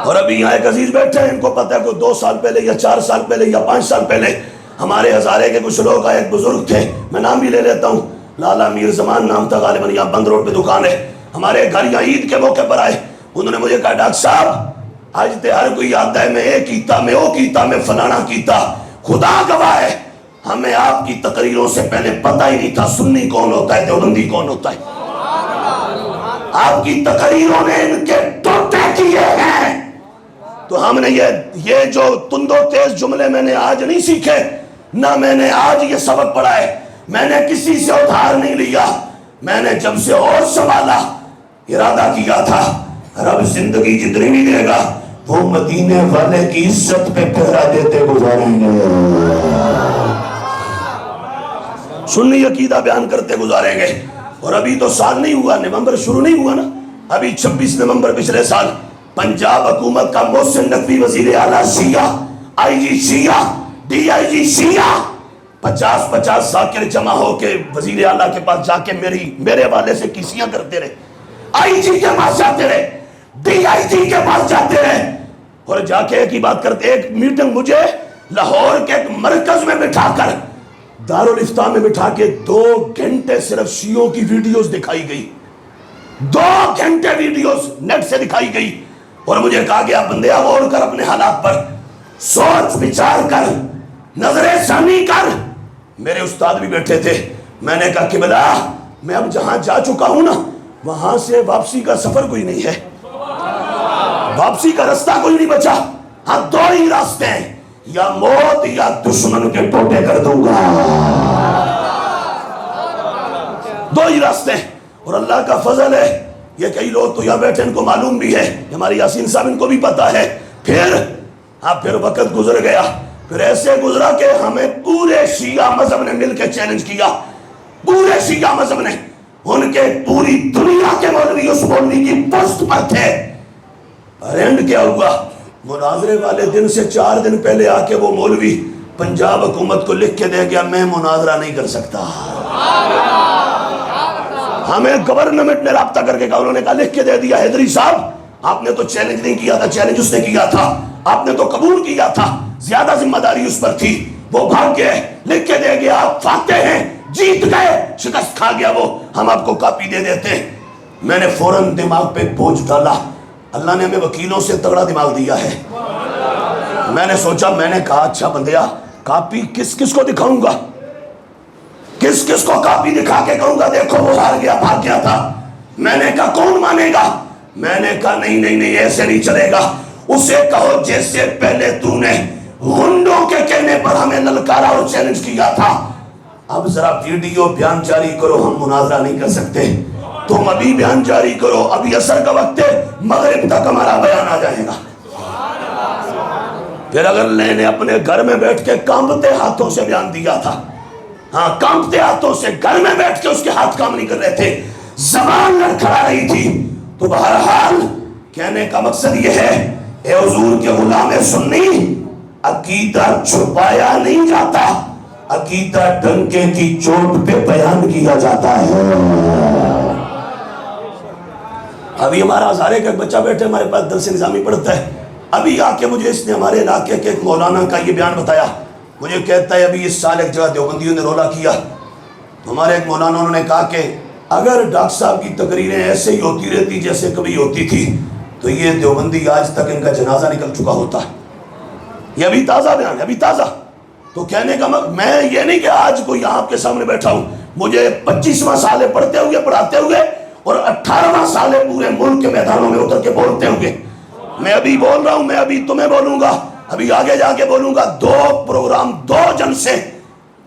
اور ابھی یہاں ایک عزیز بیٹھے ہیں، ان کو پتہ ہے کہ 2 سال پہلے یا 4 سال پہلے یا 5 سال پہلے ہمارے ہزارے کے کچھ لوگ آئے، ایک بزرگ تھے، میں نام بھی لے لیتا ہوں، لالا میر زمان نام تھا، غالباً یہاں بند روڈ پہ دکان ہے، ہمارے گھر یا عید کے موقع پر آئے. انہوں نے مجھے کہا ڈاکٹر صاحب آج تے ہر کوئی آتا ہے میں یہ کیتا میں وہ کیتا میں فلانا کیتا، خدا گواہ ہے ہمیں آپ کی تقریروں سے پہلے پتہ ہی نہیں تھا سنی کون ہوتا ہے دیوبندی کون ہوتا ہے. آپ کی تقریروں نے ان کے ٹوٹے کیے ہیں. تو ہم نے یہ جو تند و تیز جملے میں نے آج نہیں سیکھے، نہ میں نے آج یہ سبق پڑھا ہے، میں نے کسی سے ادھار نہیں لیا، میں نے جب سے اور سنبھالا ارادہ کیا تھا رب زندگی جتنی بھی دے گا وہ مدینے والے کی عزت پہ پہرا دیتے گزاریں گے، سنی عقیدہ بیان کرتے گزاریں گے. اور ابھی تو سال نہیں ہوا، نومبر شروع نہیں ہوا نا، ابھی 26 نومبر پچھلے سال پنجاب حکومت کا محسن نقوی وزیر اعلیٰ شیعہ، آئی جی شیعہ، ڈی آئی جی شیعہ 50 ذاکر جمع ہو کے وزیر اعلیٰ کے پاس جا کے میرے والے سے کیسیاں کرتے رہے، آئی جی کے پاس جاتے رہے، ڈی آئی جی کے پاس جاتے رہے، اور جا کے ایک ہی بات کرتے. ایک میٹنگ مجھے لاہور کے ایک مرکز میں بٹھا کر دارالافتاء میں بٹھا کے 2 گھنٹے صرف شیعوں کی ویڈیوز دکھائی گئی، 2 گھنٹے ویڈیوز نیٹ سے دکھائی گئی، اور مجھے کہا گیا بندیا غور کر اپنے حالات پر، سوچ بچار کر، نظر ثانی کر. میرے استاد بھی بیٹھے تھے. میں نے کہا قبلہ میں اب جہاں جا چکا ہوں نا وہاں سے واپسی کا سفر کوئی نہیں ہے، واپسی کا رستہ کوئی نہیں بچا. ہاں 2 ہی راستے ہیں، یا موت یا دشمن کے ٹوٹے کر دوں گا، 2 ہی راستے ہیں. اور اللہ کا فضل ہے یہ کئی لوگ تو یہاں بیٹھے ان کو معلوم بھی ہے، ہماری یاسین صاحب ان کو بھی پتا ہے. پھر وقت گزر گیا، پھر ایسے گزرا کہ ہمیں پورے شیعہ مذہب نے مل کے چیلنج کیا پورے شیعہ مذہب نے، ان کے پوری دنیا کے مولوی اس مولوی کی پوسٹ پر تھے۔ اور اینڈ کیا ہوا؟ مناظرے والے دن سے 4 دن پہلے آ کے وہ مولوی پنجاب حکومت کو لکھ کے دے گیا میں مناظرہ نہیں کر سکتا۔ ہمیں گورنمنٹ نے رابطہ کر کے کہا، انہوں نے کہا لکھ کے دے دیا حیدری صاحب آپ نے تو چیلنج نہیں کیا تھا، چیلنج اس نے کیا تھا، آپ نے تو قبول کیا تھا، زیادہ ذمہ داری اس پر تھی، وہ بھاگ گئے، لکھ کے دے گیا آپ فاتح ہیں، جیت گئے، شکست کھا گیا وہ، ہم آپ کو کاپی دے دیتے ہیں۔ میں نے فوراً دماغ پہ بوجھ ڈالا، اللہ نے ہمیں وکیلوں سے تگڑا دماغ دیا ہے۔ میں نے سوچا، میں نے کہا اچھا بندیا کاپی کس کس کو دکھاؤں گا، کس کس کو کاپی دکھا کے کہوں گا دیکھو وہ ہار گیا بھاگ گیا تھا۔ میں نے کہا کون مانے گا؟ میں نے کہا نہیں ایسے نہیں چلے گا، اسے کہو جیسے پہلے تو نے غنڈوں کے کہنے پر ہمیں للکارا اور چیلنج کیا تھا، اب ذرا ویڈیو بیان جاری کرو، ہم مناظرہ نہیں کر سکتے، تم ابھی بیان جاری کرو، ابھی عصر کا وقت ہے، مغرب تک ہمارا بیان آ جائے گا۔ پھر اگر میں نے اپنے گھر میں بیٹھ کے کانپتے ہاتھوں سے بیان دیا تھا، ہاں کانپتے ہاتھوں سے گھر میں بیٹھ کے اس کے ہاتھ کام نہیں کر رہے تھے، زبان لڑکھڑا رہی تھی، تو بہرحال کہنے کا مقصد یہ ہے اے حضور کے غلام سنی، عقیدہ چھپایا نہیں جاتا، عقیدہ ڈنکے کی چوٹ پہ بیان کیا جاتا ہے۔ ابھی ہمارا ہزارے کا ایک بچہ بیٹھے ہمارے پاس درس نظامی پڑھتا ہے، ابھی آ کے مجھے اس نے ہمارے علاقے کے ایک مولانا کا یہ بیان بتایا، مجھے کہتا ہے ابھی اس سال ایک جگہ دیوبندیوں نے رولا کیا، ہمارے ایک مولانا انہوں نے کہا کہ اگر ڈاکٹر صاحب کی تقریریں ایسے ہی ہوتی رہتی جیسے کبھی ہوتی تھی تو یہ دیوبندی آج تک ان کا جنازہ نکل چکا ہوتا ہے۔ یہ ابھی تازہ بیان ہے، ابھی تازہ۔ تو کہنے کا میں یہ نہیں کہ آج کوئی یہاں آپ کے سامنے بیٹھا ہوں، مجھے 25واں سال ہے پڑھتے ہوئے پڑھاتے ہوئے، اور 18واں سال ہے پورے ملک کے میدانوں میں اتر کے بولتے ہوئے۔ میں ابھی بول رہا ہوں، میں ابھی تمہیں بولوں گا، ابھی آگے جا کے بولوں گا، 2 پروگرام 2 جلسے،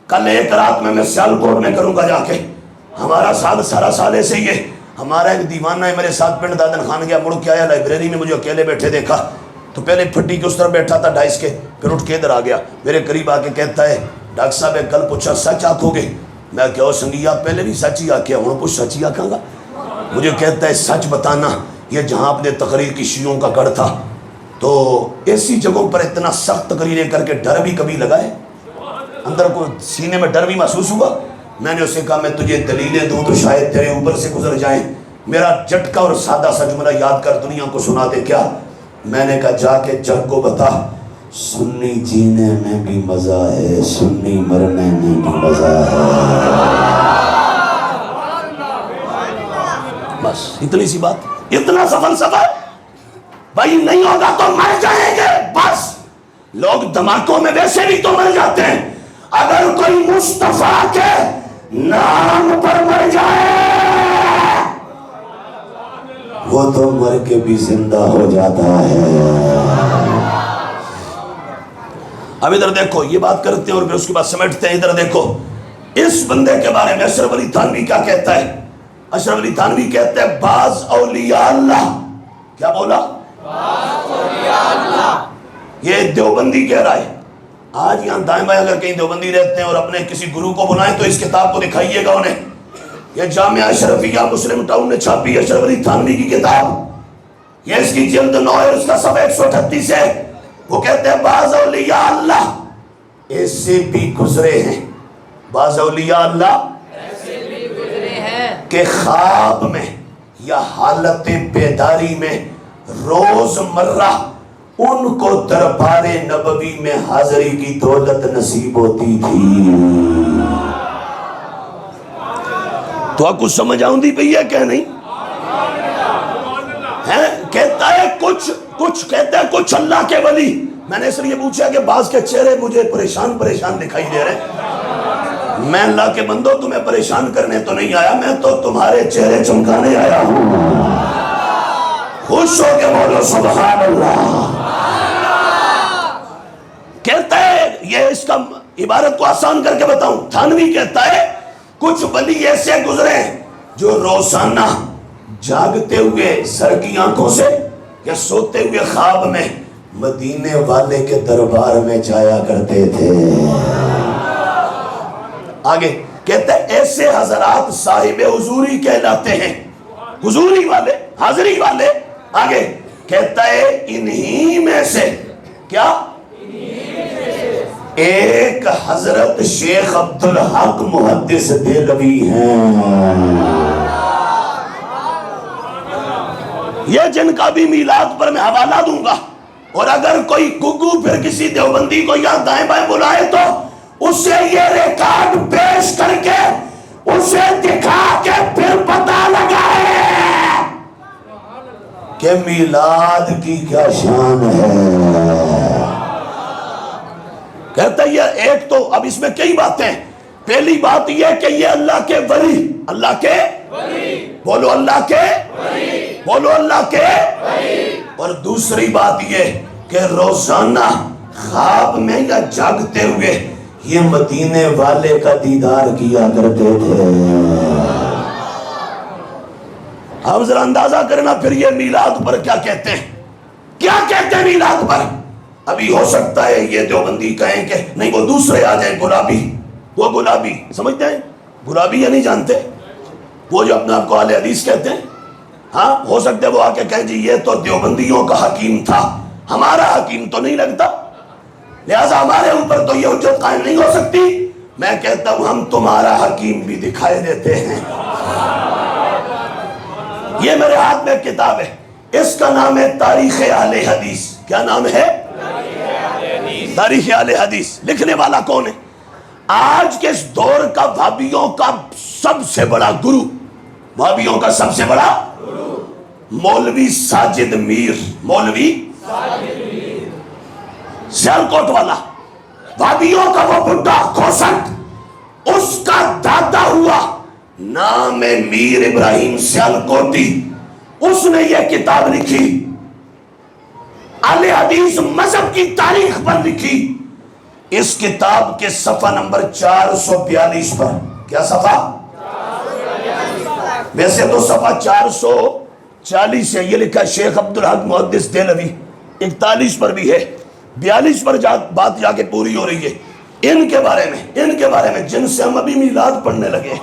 کل ایک رات میں سیالکوٹ میں کروں گا جا کے۔ ہمارا سارا سال ایسے ہی ہے۔ ہمارا ایک دیوانہ ہے میرے ساتھ پنڈ دادن خان گیا، مڑ کے آیا لائبریری میں مجھے اکیلے بیٹھے دیکھا تو پہلے پھٹی کے اس طرف بیٹھا تھا ڈائس کے، پھر اٹھ کے ادھر آ گیا، میرے قریب آ کے کہتا ہے ڈاکٹر صاحب ایک گل پوچھا سچ آکھو گے؟ میں کہو سنگی آپ پہلے بھی سچ ہی آکھیا ہوں پوچھ سچ ہی آکھاں گا۔ مجھے کہتا ہے سچ بتانا، یہ جہاں اپنے تقریر کی شیعوں کا گڑھ تھا تو ایسی جگہوں پر اتنا سخت تقریریں کر کے ڈر بھی کبھی لگا ہے، اندر کو سینے میں ڈر بھی محسوس ہوا؟ میں نے اسے کہا میں تجھے دلیلیں دوں تو شاید تیرے اوپر سے گزر جائیں، میرا جھٹکا اور سادہ سا جملہ یاد کر دنیا کو سنا دے کیا؟ میں نے کہا جا کے جگ کو بتا سنی جینے میں بھی مزہ ہے، سنی مرنے میں بھی مزہ ہے۔ بس اتنی سی بات، اتنا سا فلسفہ ہے بھائی، نہیں ہوگا تو مر جائیں گے بس۔ لوگ دھماکوں میں ویسے بھی تو مر جاتے ہیں، اگر کوئی مصطفیٰ کے نام پر مر جائے وہ تو مر کے بھی زندہ ہو جاتا ہے۔ اب ادھر دیکھو، یہ بات کرتے ہیں اور پھر اس کے بعد سمیٹتے ہیں۔ ادھر دیکھو اس بندے کے بارے میں اشرف علی تھانوی کیا کہتا ہے۔ اشرف علی تھانوی کہتا ہے بعض اولیاء اللہ، کیا بولا؟ بعض اولیاء اللہ۔ یہ دیوبندی کہہ رہا ہے۔ آج یہاں دائیں بائیں اگر کہیں دیوبندی رہتے ہیں اور اپنے کسی گرو کو بلائیں تو اس کتاب کو دکھائیے گا انہیں، یہ جامعہ اشرفیہ مسلم ٹاؤن نے چھاپی اشرف علی تھانوی کی کتاب، یہ اس کی جلد 9 ہے، اس کا صفحہ 138 ہے۔ وہ کہتے ہیں بعض اولیاء اللہ ایسے بھی گزرے ہیں، بعض اولیاء اللہ ایسے بھی گزرے ہیں کہ خواب میں یا حالت بیداری میں روز مرہ ان کو دربار نبوی میں حاضری کی دولت نصیب ہوتی تھی۔ تو آپ کو سمجھ آؤں دی پئی ہے کہ نہیں؟ کہتا ہے کچھ کہتا ہے کچھ اللہ کے ولی۔ میں نے اس لیے پوچھا کہ بعض کے چہرے مجھے پریشان دکھائی دے رہے۔ میں اللہ کے بندو تمہیں پریشان کرنے تو نہیں آیا، میں تو تمہارے چہرے چمکانے آیا ہوں۔ خوش ہو کے بولو سبحان اللہ۔ کہتا ہے یہ اس کا عبارت کو آسان کر کے بتاؤں، تھانوی کہتا ہے کچھ ولی ایسے گزرے جو روزانہ جاگتے ہوئے زر کی آنکھوں سے یا سوتے ہوئے خواب میں مدینے والے کے دربار میں جایا کرتے تھے۔ آگے کہتے ہیں ایسے حضرات صاحب حضوری کہلاتے ہیں. حضوری والے، حاضری والے. آگے کہتا ہے انہی میں سے کیا؟ ایک حضرت شیخ عبدالحق محدث دہلوی ہیں. یہ جن کا بھی میلاد پر میں حوالہ دوں گا، اور اگر کوئی گگو پھر کسی دیوبندی کو یہاں دائیں بائیں بلائے تو اسے یہ ریکارڈ پیش کر کے اسے دکھا کے پھر پتہ لگائے کہ میلاد کی کیا شان ہے. کہتا ہے یہ ایک تو اب اس میں کئی باتیں. پہلی بات یہ کہ یہ اللہ کے ولی، اللہ کے ولی، بولو اللہ کے ولی، بولو اللہ کے ولی. اور دوسری بات یہ کہ روزانہ خواب میں یا جاگتے ہوئے یہ مدینے والے کا دیدار کیا کرتے تھے. اب ذرا اندازہ کرنا پھر یہ میلاد پر کیا کہتے ہیں. کیا کہتے ہیں میلاد پر؟ ابھی ہو سکتا ہے یہ دیوبندی کہیں کہ نہیں وہ دوسرے آ جائیں، گلابی. وہ گلابی سمجھتے ہیں؟ گلابی یا نہیں جانتے؟ وہ جو اپنے آپ کو اہل حدیث کہتے ہیں. ہاں ہو سکتا ہے وہ آ کے کہیں جی یہ تو دیوبندیوں کا حکیم تھا، ہمارا حکیم تو نہیں لگتا، لہذا ہمارے اوپر تو یہ حجت قائم نہیں ہو سکتی. میں کہتا ہوں ہم تمہارا حکیم بھی دکھائے دیتے ہیں. یہ میرے ہاتھ میں کتاب ہے، اس کا نام ہے تاریخ اہل حدیث. کیا نام ہے؟ تاریخ اہل حدیث. لکھنے والا کون ہے؟ آج کے اس دور کا وہابیوں کا سب سے بڑا گرو، وہابیوں کا سب سے بڑا مولوی ساجد میر. مولوی سیالکوٹ والا، وہابیوں کا وہ بڈھا کھوسٹ، اس کا دادا ہوا، نام ہے میر ابراہیم سیالکوٹی. اس نے یہ کتاب لکھی، اہل حدیث مذہب کی تاریخ پر لکھی. اس کتاب کے صفحہ نمبر 442 پر، کیا صفحہ؟ ویسے تو صفحہ 440 ہے، یہ لکھا ہے شیخ عبدالحق محدث دہلوی. 41 پر بھی ہے، 42 پر بات جا کے پوری ہو رہی ہے. ان کے بارے میں جن سے ہم ابھی میلاد پڑھنے لگے ہیں.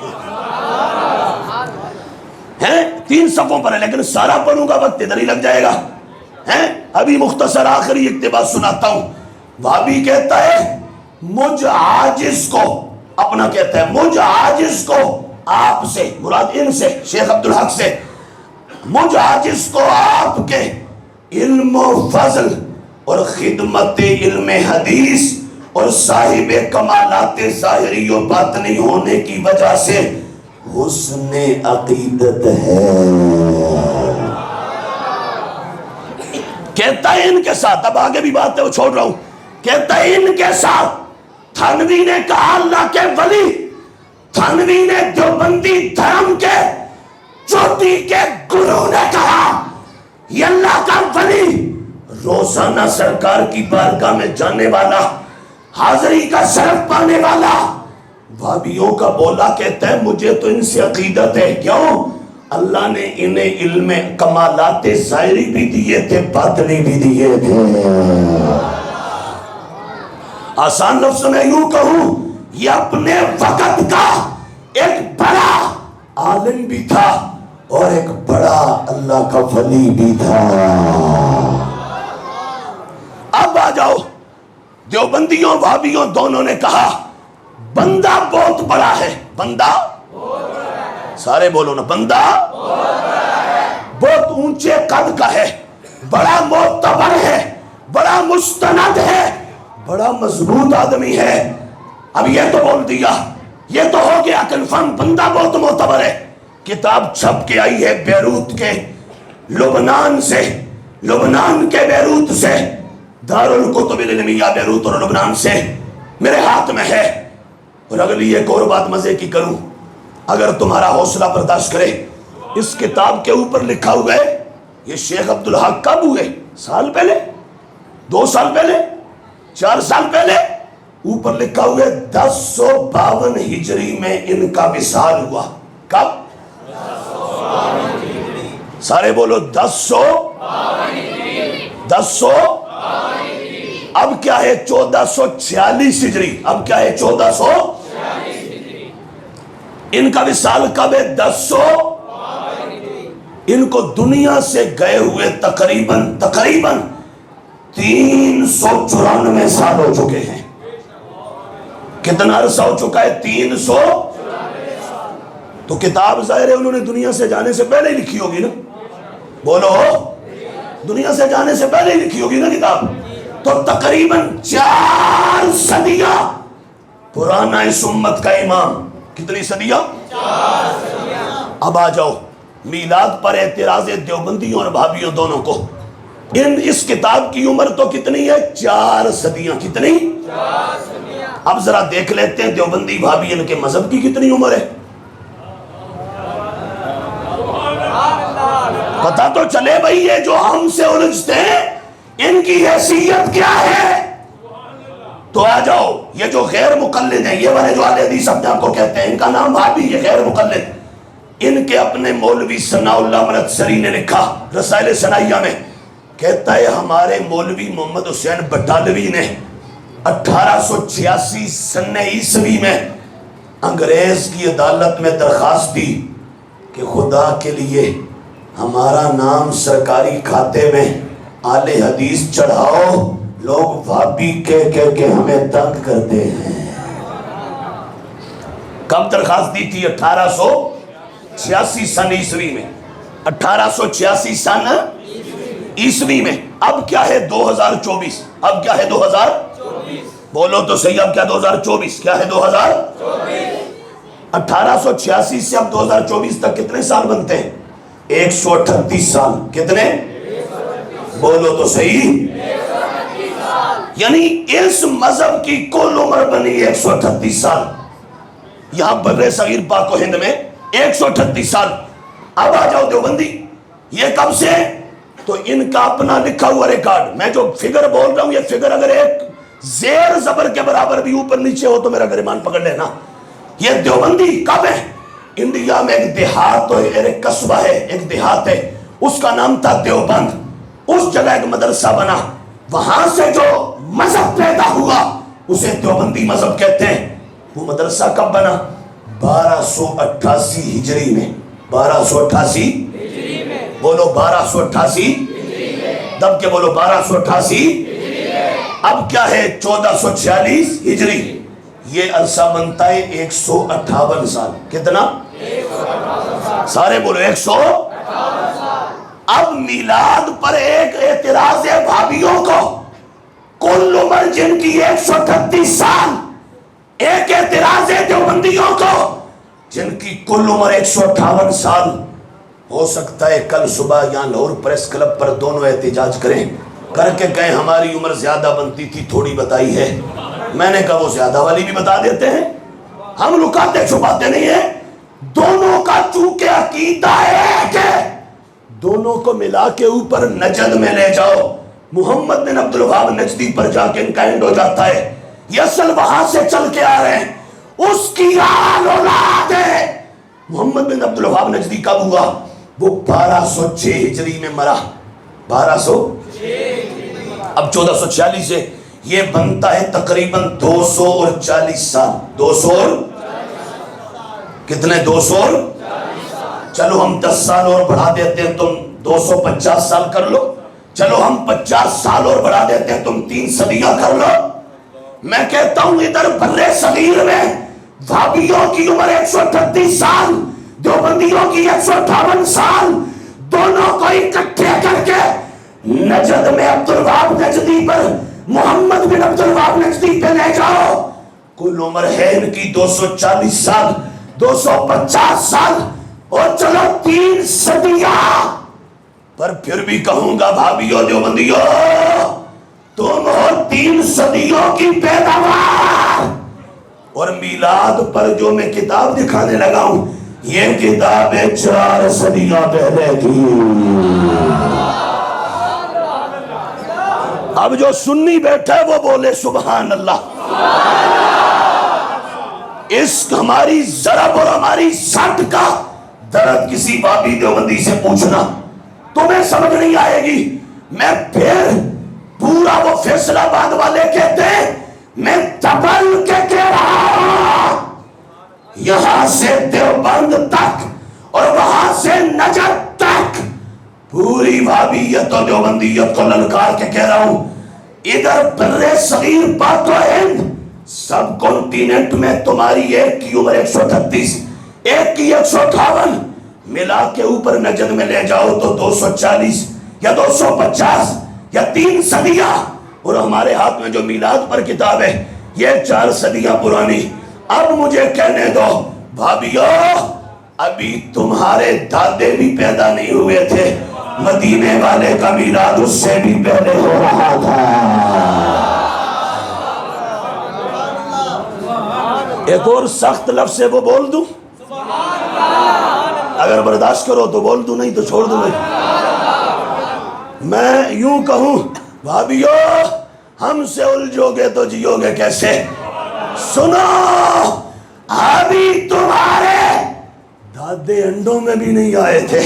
3 صفحوں پر ہے لیکن سارا پڑھوں گا وقت ادھر ہی لگ جائے گا. ابھی مختصر آخری اقتباس سناتا ہوں. وہابی کہتا ہے مجھ عاجز کو، اپنا کہتا ہے مجھ عاجز کو آپ سے، مراد ان سے، شیخ عبدالحق سے، مجھ عاجز کو آپ کے علم و فضل اور خدمت علم حدیث اور صاحب کمالات ظاہری و باطنی ہونے کی وجہ سے حسن عقیدت ہے. کہتا ہے ان کے ساتھ، اب آگے بھی بات ہے وہ چھوڑ رہا ہوں، کہتا ہے ان کے ساتھ تھانوی نے کہا اللہ کے ولی، تھانوی نے دیوبندی دھرم کے چوٹی کے گرو نے کہا یہ اللہ کا ولی، روزانہ سرکار کی بارگاہ میں جانے والا، حاضری کا شرف پانے والا. وہابیوں کا بولا کہتا ہے مجھے تو ان سے عقیدت ہے. کیوں؟ اللہ نے انہیں علم کمالات ظاہری بھی دیے تھے، باطنی بھی دیے تھے. آسان لفظ میں یوں کہوں، یہ اپنے وقت کا ایک بڑا عالم بھی تھا اور ایک بڑا اللہ کا ولی بھی تھا. اب آ جاؤ، دیوبندیوں وہابیوں دونوں نے کہا بندہ بہت بڑا ہے. بندہ سارے بولو نا، بندہ بہت اونچے قد کا ہے، بڑا معتبر ہے، بڑا مستند ہے، بڑا مضبوط آدمی ہے. اب یہ تو بول دیا، یہ تو ہو گیا کنفرم، بندہ بہت معتبر ہے. کتاب چھپ کے آئی ہے بیروت کے، لبنان سے، لبنان کے بیروت سے، دارالکتب العلمیہ بیروت اور لبنان سے میرے ہاتھ میں ہے. اور اگلی ایک اور بات مزے کی کروں، اگر تمہارا حوصلہ برداشت کرے، اس کتاب کے اوپر لکھا ہوا ہے یہ شیخ عبدالحق کب ہوئے؟ سال پہلے، 2 سال پہلے، 4 سال پہلے. اوپر لکھا ہوا ہے 1052 ہجری میں ان کا وصال ہوا. کب؟ سارے بولو 1052. اب کیا ہے 1446 ہجری. اب کیا ہے 1446. ان کا وصال کب ہے؟ 1000۔ ان کو دنیا سے گئے ہوئے تقریباً 394 سال ہو چکے ہیں۔ کتنا عرصہ ہو چکا ہے؟ 300۔ تو کتاب ظاہر ہے انہوں نے دنیا سے جانے سے پہلے ہی لکھی ہوگی نا، بولو، دنیا سے جانے سے پہلے ہی لکھی ہوگی نا کتاب۔ تو تقریباً 4 صدیاں پرانا اس امت کا امام، کتنی صدیاں؟ 4 صدیاں۔ اب آ جاؤ میلاد پر اعتراض دیوبندیوں اور بھابیوں دونوں کو۔ اس کتاب کی عمر تو کتنی ہے؟ 4 صدیاں۔ کتنی؟ 4 صدیاں۔ اب ذرا دیکھ لیتے ہیں دیوبندی بھابی ان کے مذہب کی کتنی عمر ہے، پتہ تو چلے بھئی یہ جو ہم سے الجھتے ہیں ان کی حیثیت کیا ہے۔ تو آ جاؤ، یہ جو غیر مقلد ہیں، یہ والے جو اہل حدیث اپنے آپ کو کہتے ہیں، ان کا نام بھابی، یہ غیر مقلد، ان کے اپنے مولوی ثناء اللہ منتسری نے لکھا رسائل ثنائیہ میں، کہتا ہے ہمارے مولوی محمد حسین بٹالوی نے 1886 سن عیسوی میں انگریز کی عدالت میں درخواست دی کہ خدا کے لیے ہمارا نام سرکاری کھاتے میں اہل حدیث چڑھاؤ، لوگ بھابی کہہ کے ہمیں تنگ کرتے ہیں۔ کب درخواست دی تھی؟ 1886 سن عیسوی میں، 1886 سن عیسوی میں۔ اب کیا ہے؟ 2024۔ اب کیا ہے؟ 2024۔ بولو تو صحیح، اب کیا 2024؟ کیا ہے 2024؟ 1886 سے اب 2024 تک کتنے سال بنتے ہیں؟ 138 سال۔ کتنے؟ بولو تو صحیح۔ یعنی اس مذہب کی کل عمر بنی 138 سال، یہاں بر صغیر پاک و ہند میں 138 سال۔ اب آ جاؤ دیوبندی، یہ کب سے؟ تو ان کا اپنا لکھا ہوا ریکارڈ، میں جو فگر بول رہا ہوں یہ فگر اگر ایک زیر زبر کے برابر بھی اوپر نیچے ہو تو میرا گریبان پکڑ لینا۔ یہ دیوبندی کب ہے؟ انڈیا میں ایک دیہات ہے، ایک قصبہ ہے، ایک دیہات ہے، اس کا نام تھا دیوبند۔ اس جگہ ایک مدرسہ بنا، وہاں سے جو مذہب پیدا ہوا اسے دیوبندی مذہب کہتے ہیں۔ وہ مدرسہ کب بنا؟ 1288 ہجری میں۔ 1288 ہجری میں۔ بولو 1288 ہجری میں۔ دب کے بولو 1288 ہجری میں۔ اب کیا ہے؟ 1446 ہجری۔ یہ عرصہ بنتا ہے 158 سال۔ کتنا؟ 158 سال۔ سارے بولو 158 سال۔ اب میلاد پر ایک اعتراض ہے بھابیوں کو، کل عمر جن کی 138 سال، ایک اعتراض ہے دیوبندیوں کو جن کی کل عمر 158 سال۔ ہو سکتا ہے کل صبح یہاں لاہور پریس کلب پر دونوں احتجاج کریں، کر کے کہیں ہماری عمر زیادہ بنتی تھی، تھوڑی بتائی ہے۔ میں نے کہا وہ زیادہ والی بھی بتا دیتے ہیں، ہم لکاتے چھپاتے نہیں ہیں۔ دونوں کا چونکہ عقیدہ ایک ہے، دونوں کو ملا کے اوپر نجد میں لے جاؤ، محمد بن عبد الوہاب نجدی پر جا کے ان کا اینڈ ہو جاتا ہے۔ یہ اصل وہاں سے چل کے آ رہے ہیں، اس کی آل اولاد ہے۔ محمد بن عبد الوہاب نجدی کب ہوا؟ وہ 1206 ہجری میں مرا۔ 1206۔ اب 1446 سے یہ بنتا ہے تقریباً 240 سال۔ 200 کتنے؟ 240۔ چلو ہم 10 سال اور بڑھا دیتے ہیں، تم 250 سال کر لو۔ چلو ہم 50 سال اور بڑھا دیتے ہیں، تم 3 صدیاں کر لو۔ میں کہتا ہوں ادھر بر صغیر میں بھابیوں کی عمر 138 سال، دیوبندیوں کی 158 سال، دونوں کو اکٹھے کر کے نجد میں عبد الوہاب نجدی پر، محمد بن عبد الوہاب نجدی پہ لے جاؤ۔ کل عمر ہے ان کی 240 سال، 250 سال، اور چلو 3 صدیاں۔ پر پھر بھی کہوں گا بھابیوں دیوبندیوں، تم ہو 3 صدیوں کی پیداوار۔ اور میلاد پر جو میں کتاب دکھانے لگا ہوں، یہ کتاب 4 صدیاں پہلے کی۔ اب جو سنی بیٹھا ہے وہ بولے سبحان اللہ۔ اس ہماری ضرب اور ہماری سٹ کا درد کسی بابی دیوبندی سے پوچھنا، تمہیں سمجھ نہیں آئے گی۔ میں پھر پورا وہ فیصلہ باد والے کہتے ہیں، میں دبل کے کہہ رہا ہوں، یہاں سے دیوبند تک اور وہاں سے نجد تک پوری وہابیت اور دیوبندیت کو للکار کے کہہ رہا ہوں، ادھر بر صغیر پاک و ہند سب کانٹیننٹ میں تمہاری ایک کی عمر 138، ایک کی 158، ملا کے اوپر نجد میں لے جاؤ تو 240 یا 250 یا 3 صدیاں، اور ہمارے ہاتھ میں جو میلاد پر کتاب ہے یہ 4 صدیاں پرانی۔ اب مجھے کہنے دو بھابیو، ابھی تمہارے دادے بھی پیدا نہیں ہوئے تھے، مدینے والے کا میلاد اس سے بھی پہلے ہو رہا تھا۔ ایک اور سخت لفظ ہے وہ بول دوں؟ اگر برداشت کرو تو بول دوں، نہیں تو چھوڑ دوں۔ میں یوں کہوں بھابیو، ہم سے الجھو گے تو جیو گے کیسے؟ سنو، ابھی تمہارے دادے انڈوں میں بھی نہیں آئے تھے،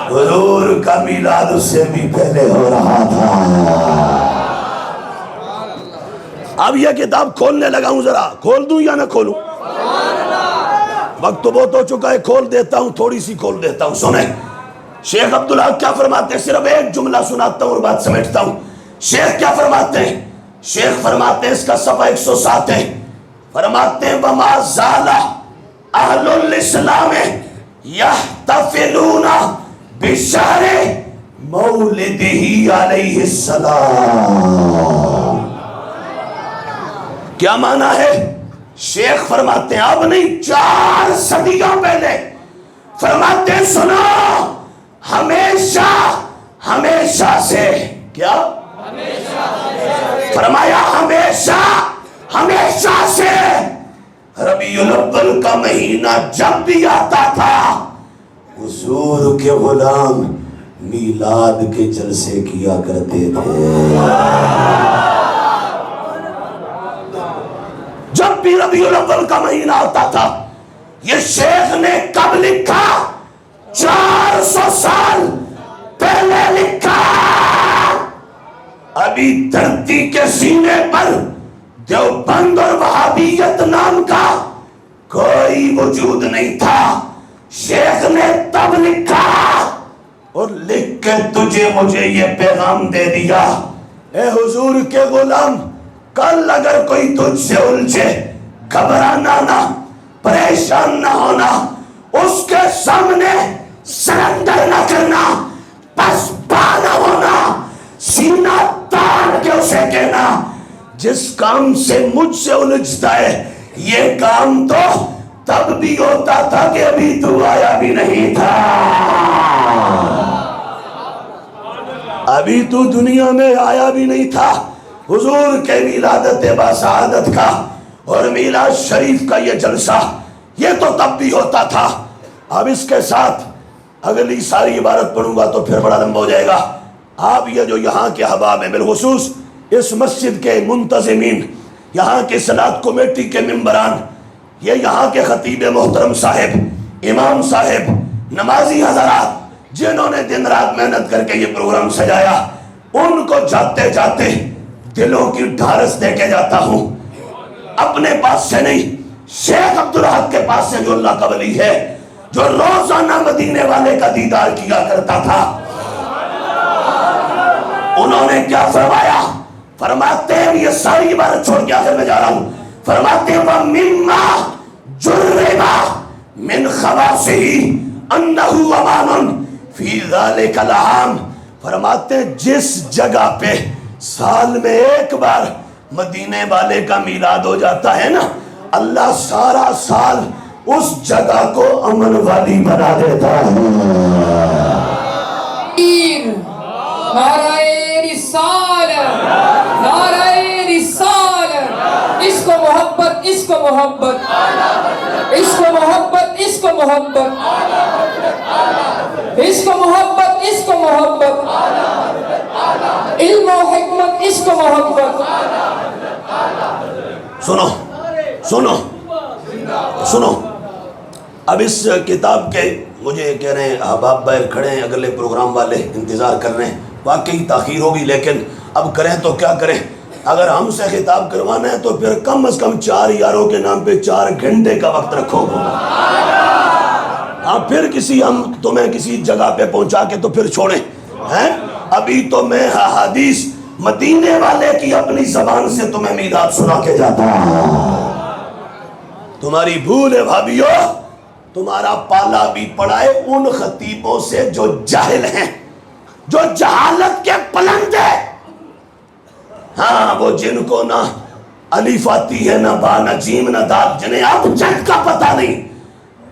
حضور کا میلاد اس سے بھی پہلے ہو رہا تھا۔ اب یہ کتاب کھولنے لگا ہوں، ذرا کھول دوں یا نہ کھولوں؟ وقت تو بہت ہو چکا ہے، کھول دیتا ہوں، تھوڑی سی کھول دیتا ہوں۔ سنیں شیخ عبدالحق کیا فرماتے ہیں، صرف ایک جملہ سناتا ہوں اور بات سمیٹتا ہوں۔ شیخ کیا فرماتے ہیں؟ شیخ فرماتے ہیں، اس کا صفحہ 107 ہے، فرماتے ہیں وَمَا زَالَ اہل الاسلام یحتفلون بشہر مولدہ علیہ السلام۔ کیا معنی ہے؟ شیخ فرماتے ہیں اب نہیں، 4 صدیوں پہلے فرماتے ہیں سنو، ہمیشہ ہمیشہ سے، کیا فرمایا؟ ہمیشہ ہمیشہ سے ربیع الاول کا مہینہ جب بھی آتا تھا حضور کے غلام میلاد کے جلسے کیا کرتے تھے۔ جب بھی ربیع الاول کا مہینہ آتا تھا۔ یہ شیخ نے کب لکھا؟ 400 سال پہلے لکھا۔ ابھی دھرتی کے سینے پر دیوبند اور وہابیت نام کا کوئی وجود نہیں تھا، شیخ نے تب لکھا اور لکھ کے تجھے مجھے یہ پیغام دے دیا، اے حضور کے غلام، کل اگر کوئی تجھ سے الجھے گھبرانا نہ، پریشان نہ ہونا، اس کے سامنے سرنڈر نہ کرنا، پسپا نہ ہونا، سینہ تان کے اسے کہنا جس کام سے مجھ سے الجھتا ہے یہ کام تو تب بھی ہوتا تھا کہ ابھی تو آیا بھی نہیں تھا، ابھی تو دنیا میں آیا بھی نہیں تھا۔ حضور کے ولادت باسعادت کا اور میلاد شریف کا یہ جلسہ یہ تو تب بھی ہوتا تھا۔ اب اس کے ساتھ اگلی ساری عبارت پڑھوں گا تو پھر بڑا لمبا ہو جائے گا۔ آپ یہ جو یہاں کے احباب ہیں، بالخصوص اس مسجد کے منتظمین، یہاں کے صلاۃ کمیٹی کے ممبران، یہ یہاں کے خطیب محترم صاحب، امام صاحب، نمازی حضرات جنہوں نے دن رات محنت کر کے یہ پروگرام سجایا، ان کو جاتے جاتے دلوں کی ڈھارس دے کے جاتا ہوں، اپنے پاس سے نہیں، شیخ عبدالحق کے پاس سے جو اللہ کا ولی ہے، جو روزانہ مدینے والے کا دیدار کیا کرتا تھا۔ انہوں نے کیا فرمایا؟ فرماتے ہیں، یہ ساری عبارت چھوڑ کے آخر میں جا رہا ہوں، فرماتے ہیں وَمِمَّا جُرِّبَ مِنْ خَوَاسِهِ أَنَّهُ أَمَانٌ فِي ذَلِكَ الْعَامِ۔ فرماتے ہیں جس جگہ پہ سال میں ایک بار مدینے والے کا میلاد ہو جاتا ہے نا، اللہ سارا سال اس جگہ کو امن والی بنا دیتا ہے۔ نعرہ رسالت، نعرہ رسالت، اس کو محبت، اس کو محبت، اس کو محبت، اس کو محبت، اس کو محبت، اس کو محبت، علم و حکمت، اس کو محبت۔ سنو سنو سنو، اب اس کتاب کے مجھے کہہ رہے ہیں احباب باہر کھڑے ہیں، اگلے پروگرام والے انتظار کر رہے ہیں، واقعی تاخیر ہوگی لیکن اب کریں تو کیا کریں، اگر ہم سے خطاب کروانا ہے تو پھر کم از کم 4 یاروں کے نام پہ 4 گھنٹے کا وقت رکھو. ہاں پھر ہم تمہیں کسی جگہ پہ پہنچا کے تو پھر چھوڑیں ہیں. ابھی تو میں حدیث مدینے والے کی اپنی زبان سے تمہیں میلاد سنا کے جاتا ہوں. تمہاری بھول ہے بھابیو، تمہارا پالا بھی پڑا ہے ان خطیبوں سے جو جاہل ہیں، جو جہالت کے پلند ہیں. ہاں وہ جن کو نہ الف آتی ہے، نہ با، نہ جیم، نہ دال، جنہیں اب جد کا پتہ نہیں،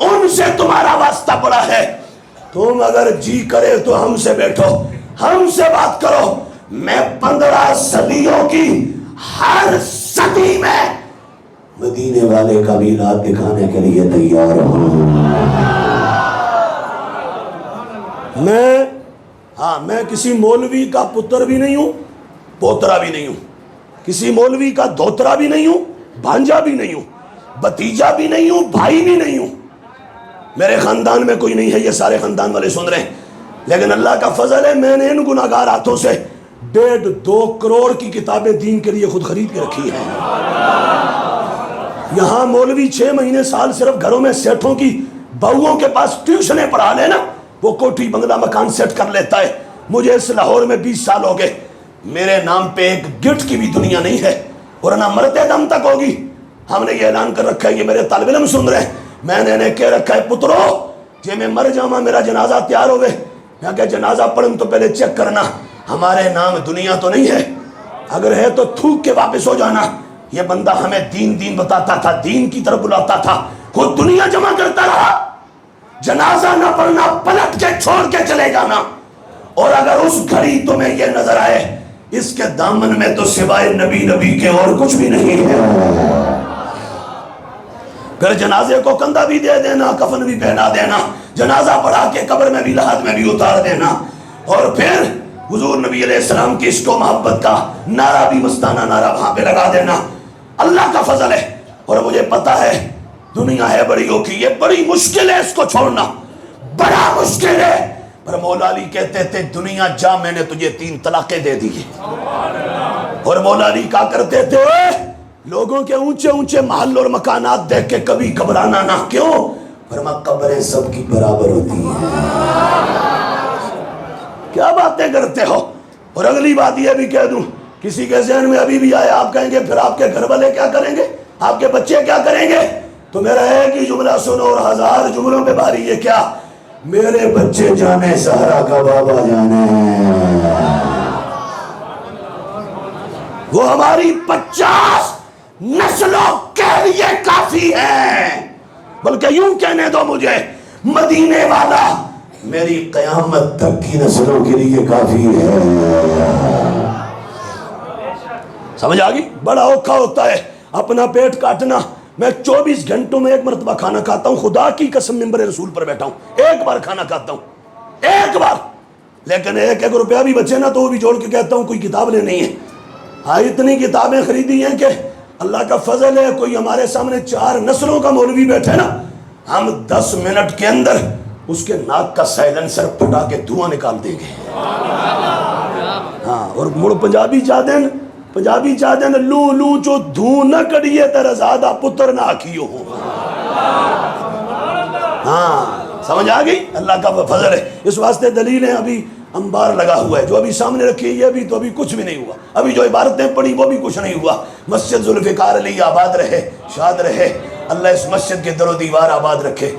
ان سے تمہارا واسطہ پڑا ہے. تم اگر جی کرے تو ہم سے بیٹھو، ہم سے بات کرو. میں 15 صدیوں کی ہر صدی میں مدینے والے کا میلاد دکھانے کے لیے تیار ہوں. میں کسی مولوی کا پتر بھی نہیں ہوں، پوترا بھی نہیں ہوں، کسی مولوی کا دھوترا بھی نہیں ہوں، بھانجا بھی نہیں ہوں، بھتیجا بھی نہیں ہوں، بھائی بھی نہیں ہوں. میرے خاندان میں کوئی نہیں ہے، یہ سارے خاندان والے سن رہے ہیں. لیکن اللہ کا فضل ہے، میں نے ان گناہگار ہاتھوں سے 1.5-2 کروڑ کی کتابیں دین کے لیے خود خرید کے رکھی ہیں. یہاں مولوی 6 مہینے سال صرف گھروں میں سیٹھوں کی بہوؤں کے پاس ٹیوشنیں پڑھا لینا، وہ کوٹھی بنگلہ مکان سیٹ کر لیتا ہے. مجھے اس لاہور میں 20 سال ہو گئے، میرے نام پہ ایک گٹ کی بھی دنیا نہیں ہے، ورنہ مرتے دم تک ہوگی. ہم نے یہ اعلان کر رکھا ہے، یہ میرے طالب علم سن رہے ہیں، میں نے کہہ رکھا ہے پترو جے میں مر جاؤں میرا جنازہ تیار ہوئے، میں کہ جنازہ پڑھن تو پہلے چیک کرنا ہمارے نام دنیا تو نہیں ہے، اگر ہے تو تھوک کے واپس ہو جانا. یہ بندہ ہمیں دین بتاتا تھا، دین کی طرف بلاتا تھا، خود دنیا جمع کرتا رہا. جنازہ نہ پڑھنا، پلٹ کے چھوڑ کے چلے جانا. اور اگر اس گھڑی تمہیں یہ نظر آئے اس کے دامن میں تو سوائے نبی کے اور کچھ بھی نہیں ہے، پھر جنازے کو کندھا بھی دے دینا، کفن بھی پہنا دینا، جنازہ پڑھا کے قبر میں بھی لحد میں بھی اتار دینا، اور پھر حضور نبی علیہ السلام کی عشق و محبت کا نعرہ بھی مستانہ نعرہ وہاں پہ لگا دینا. اللہ کا فضل ہے. اور مجھے پتا ہے دنیا ہے بڑیوں کی، یہ بڑی مشکل ہے اس کو چھوڑنا، بڑا مشکل ہے. پر مولا علی کہتے تھے دنیا جا، میں نے تجھے 3 طلاقیں دے دی. اور مولا علی کہا کرتے تھے لوگوں کے اونچے اونچے محل اور مکانات دیکھ کے کبھی گھبرانا نہ. کیوں؟ فرما قبریں سب کی برابر ہوتی ہیں. کیا باتیں کرتے ہو. اور اگلی بات یہ بھی کہہ دوں، کسی کے ذہن میں ابھی بھی آئے، آپ کہیں گے پھر آپ کے گھر والے کیا کریں گے، آپ کے بچے کیا کریں گے، تو میرا ایک ہی جملہ سنو اور 1000 جملوں پہ بھاری. یہ کیا؟ میرے بچے جانے سہرا کا بابا جانے، وہ ہماری 50 نسلوں کے لیے کافی ہے. بلکہ یوں کہنے دو مجھے، مدینے والا میری قیامت تک کی نسلوں کے لیے کافی ہے. سمجھ آگئی؟ بڑا اوکھا ہوتا ہے اپنا پیٹ کاٹنا. میں 24 گھنٹوں میں 1 مرتبہ کھانا کھاتا ہوں، خدا کی قسم منبر رسول پر بیٹھا ہوں 1 بار کھانا کھاتا ہوں، 1 بار. لیکن 1 روپیہ بھی بچے نا تو وہ بھی جوڑ کے کہتا ہوں کوئی کتاب لینی ہے. ہاں اتنی کتابیں خریدی ہیں کہ اللہ کا فضل ہے کوئی ہمارے سامنے 4 نسلوں کا مولوی بیٹھے نا، ہم 10 منٹ کے اندر اس کے ناک کا سائلنسر پھٹا کے دھواں نکال دیں گے. ہاں اور مڑ پنجابی چاہ دیں لوں لوں چو دھوں نہ کڑیے تیرا زیادہ پتر نہ آکھیو ہو. ہاں سمجھ آ گئی؟ اللہ کا فضل ہے. اس واسطے دلیل ہیں، ابھی انبار لگا ہوا ہے جو ابھی سامنے رکھی ہے، یہ بھی تو ابھی کچھ بھی نہیں ہوا. ابھی جو عبارتیں پڑھی وہ بھی کچھ نہیں ہوا. مسجد ذوالفقار علی آباد رہے، شاد رہے. اللہ اس مسجد کے در و دیوار آباد رکھے.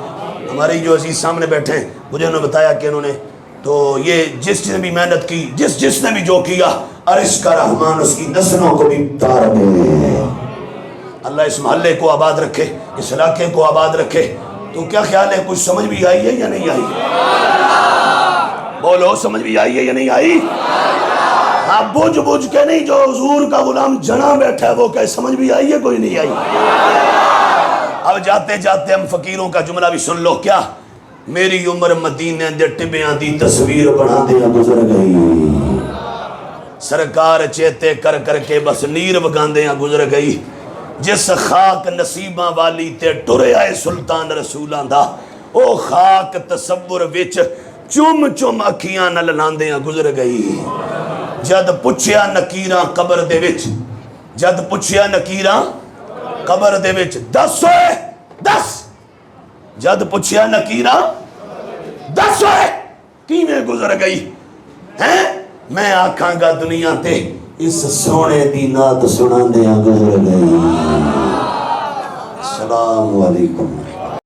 ہمارے جو عزیز سامنے بیٹھے ہیں، مجھے انہوں نے بتایا کہ انہوں نے تو یہ جس نے بھی محنت کی، جس نے بھی جو کیا، عرش کا رحمان اس کی نسلوں کو بھی تار دے. اللہ اس محلے کو آباد رکھے، اس علاقے کو آباد رکھے. تو کیا خیال ہے، کچھ سمجھ بھی آئی ہے یا نہیں آئی؟ بولو سمجھ بھی آئی ہے یا نہیں آئی؟ ہاں بوجھ کے نہیں، جو حضور کا غلام جنا بیٹھا ہے وہ کہ سمجھ بھی آئی ہے کوئی نہیں آئی. اب جاتے جاتے ہم فقیروں کا جملہ بھی سن لو. کیا؟ میری عمر مدینے دے ٹبیاں دی تصویر بنا دیا گزر گئی، سرکار چیتے کر کر کے بس نیر وگاندیاں گزر گئی. جس خاک نصیباں والی تے ٹرے آئے سلطان رسولاں دا، او خاک تصور وچ چم اکھیاں نال لاندیاں گزر گئی. جد پچھیا نکیراں قبر دے وچ جد پچھیا نکیراں قبر دے وچ دس ہوئے دس جد پچھیا نکیراں دس ہوئے کیویں گزر گئی ہیں میں آکھاں گا دنیا تے اس سونے دی نعت سناندیاں گزر گئی۔ السلام علیکم۔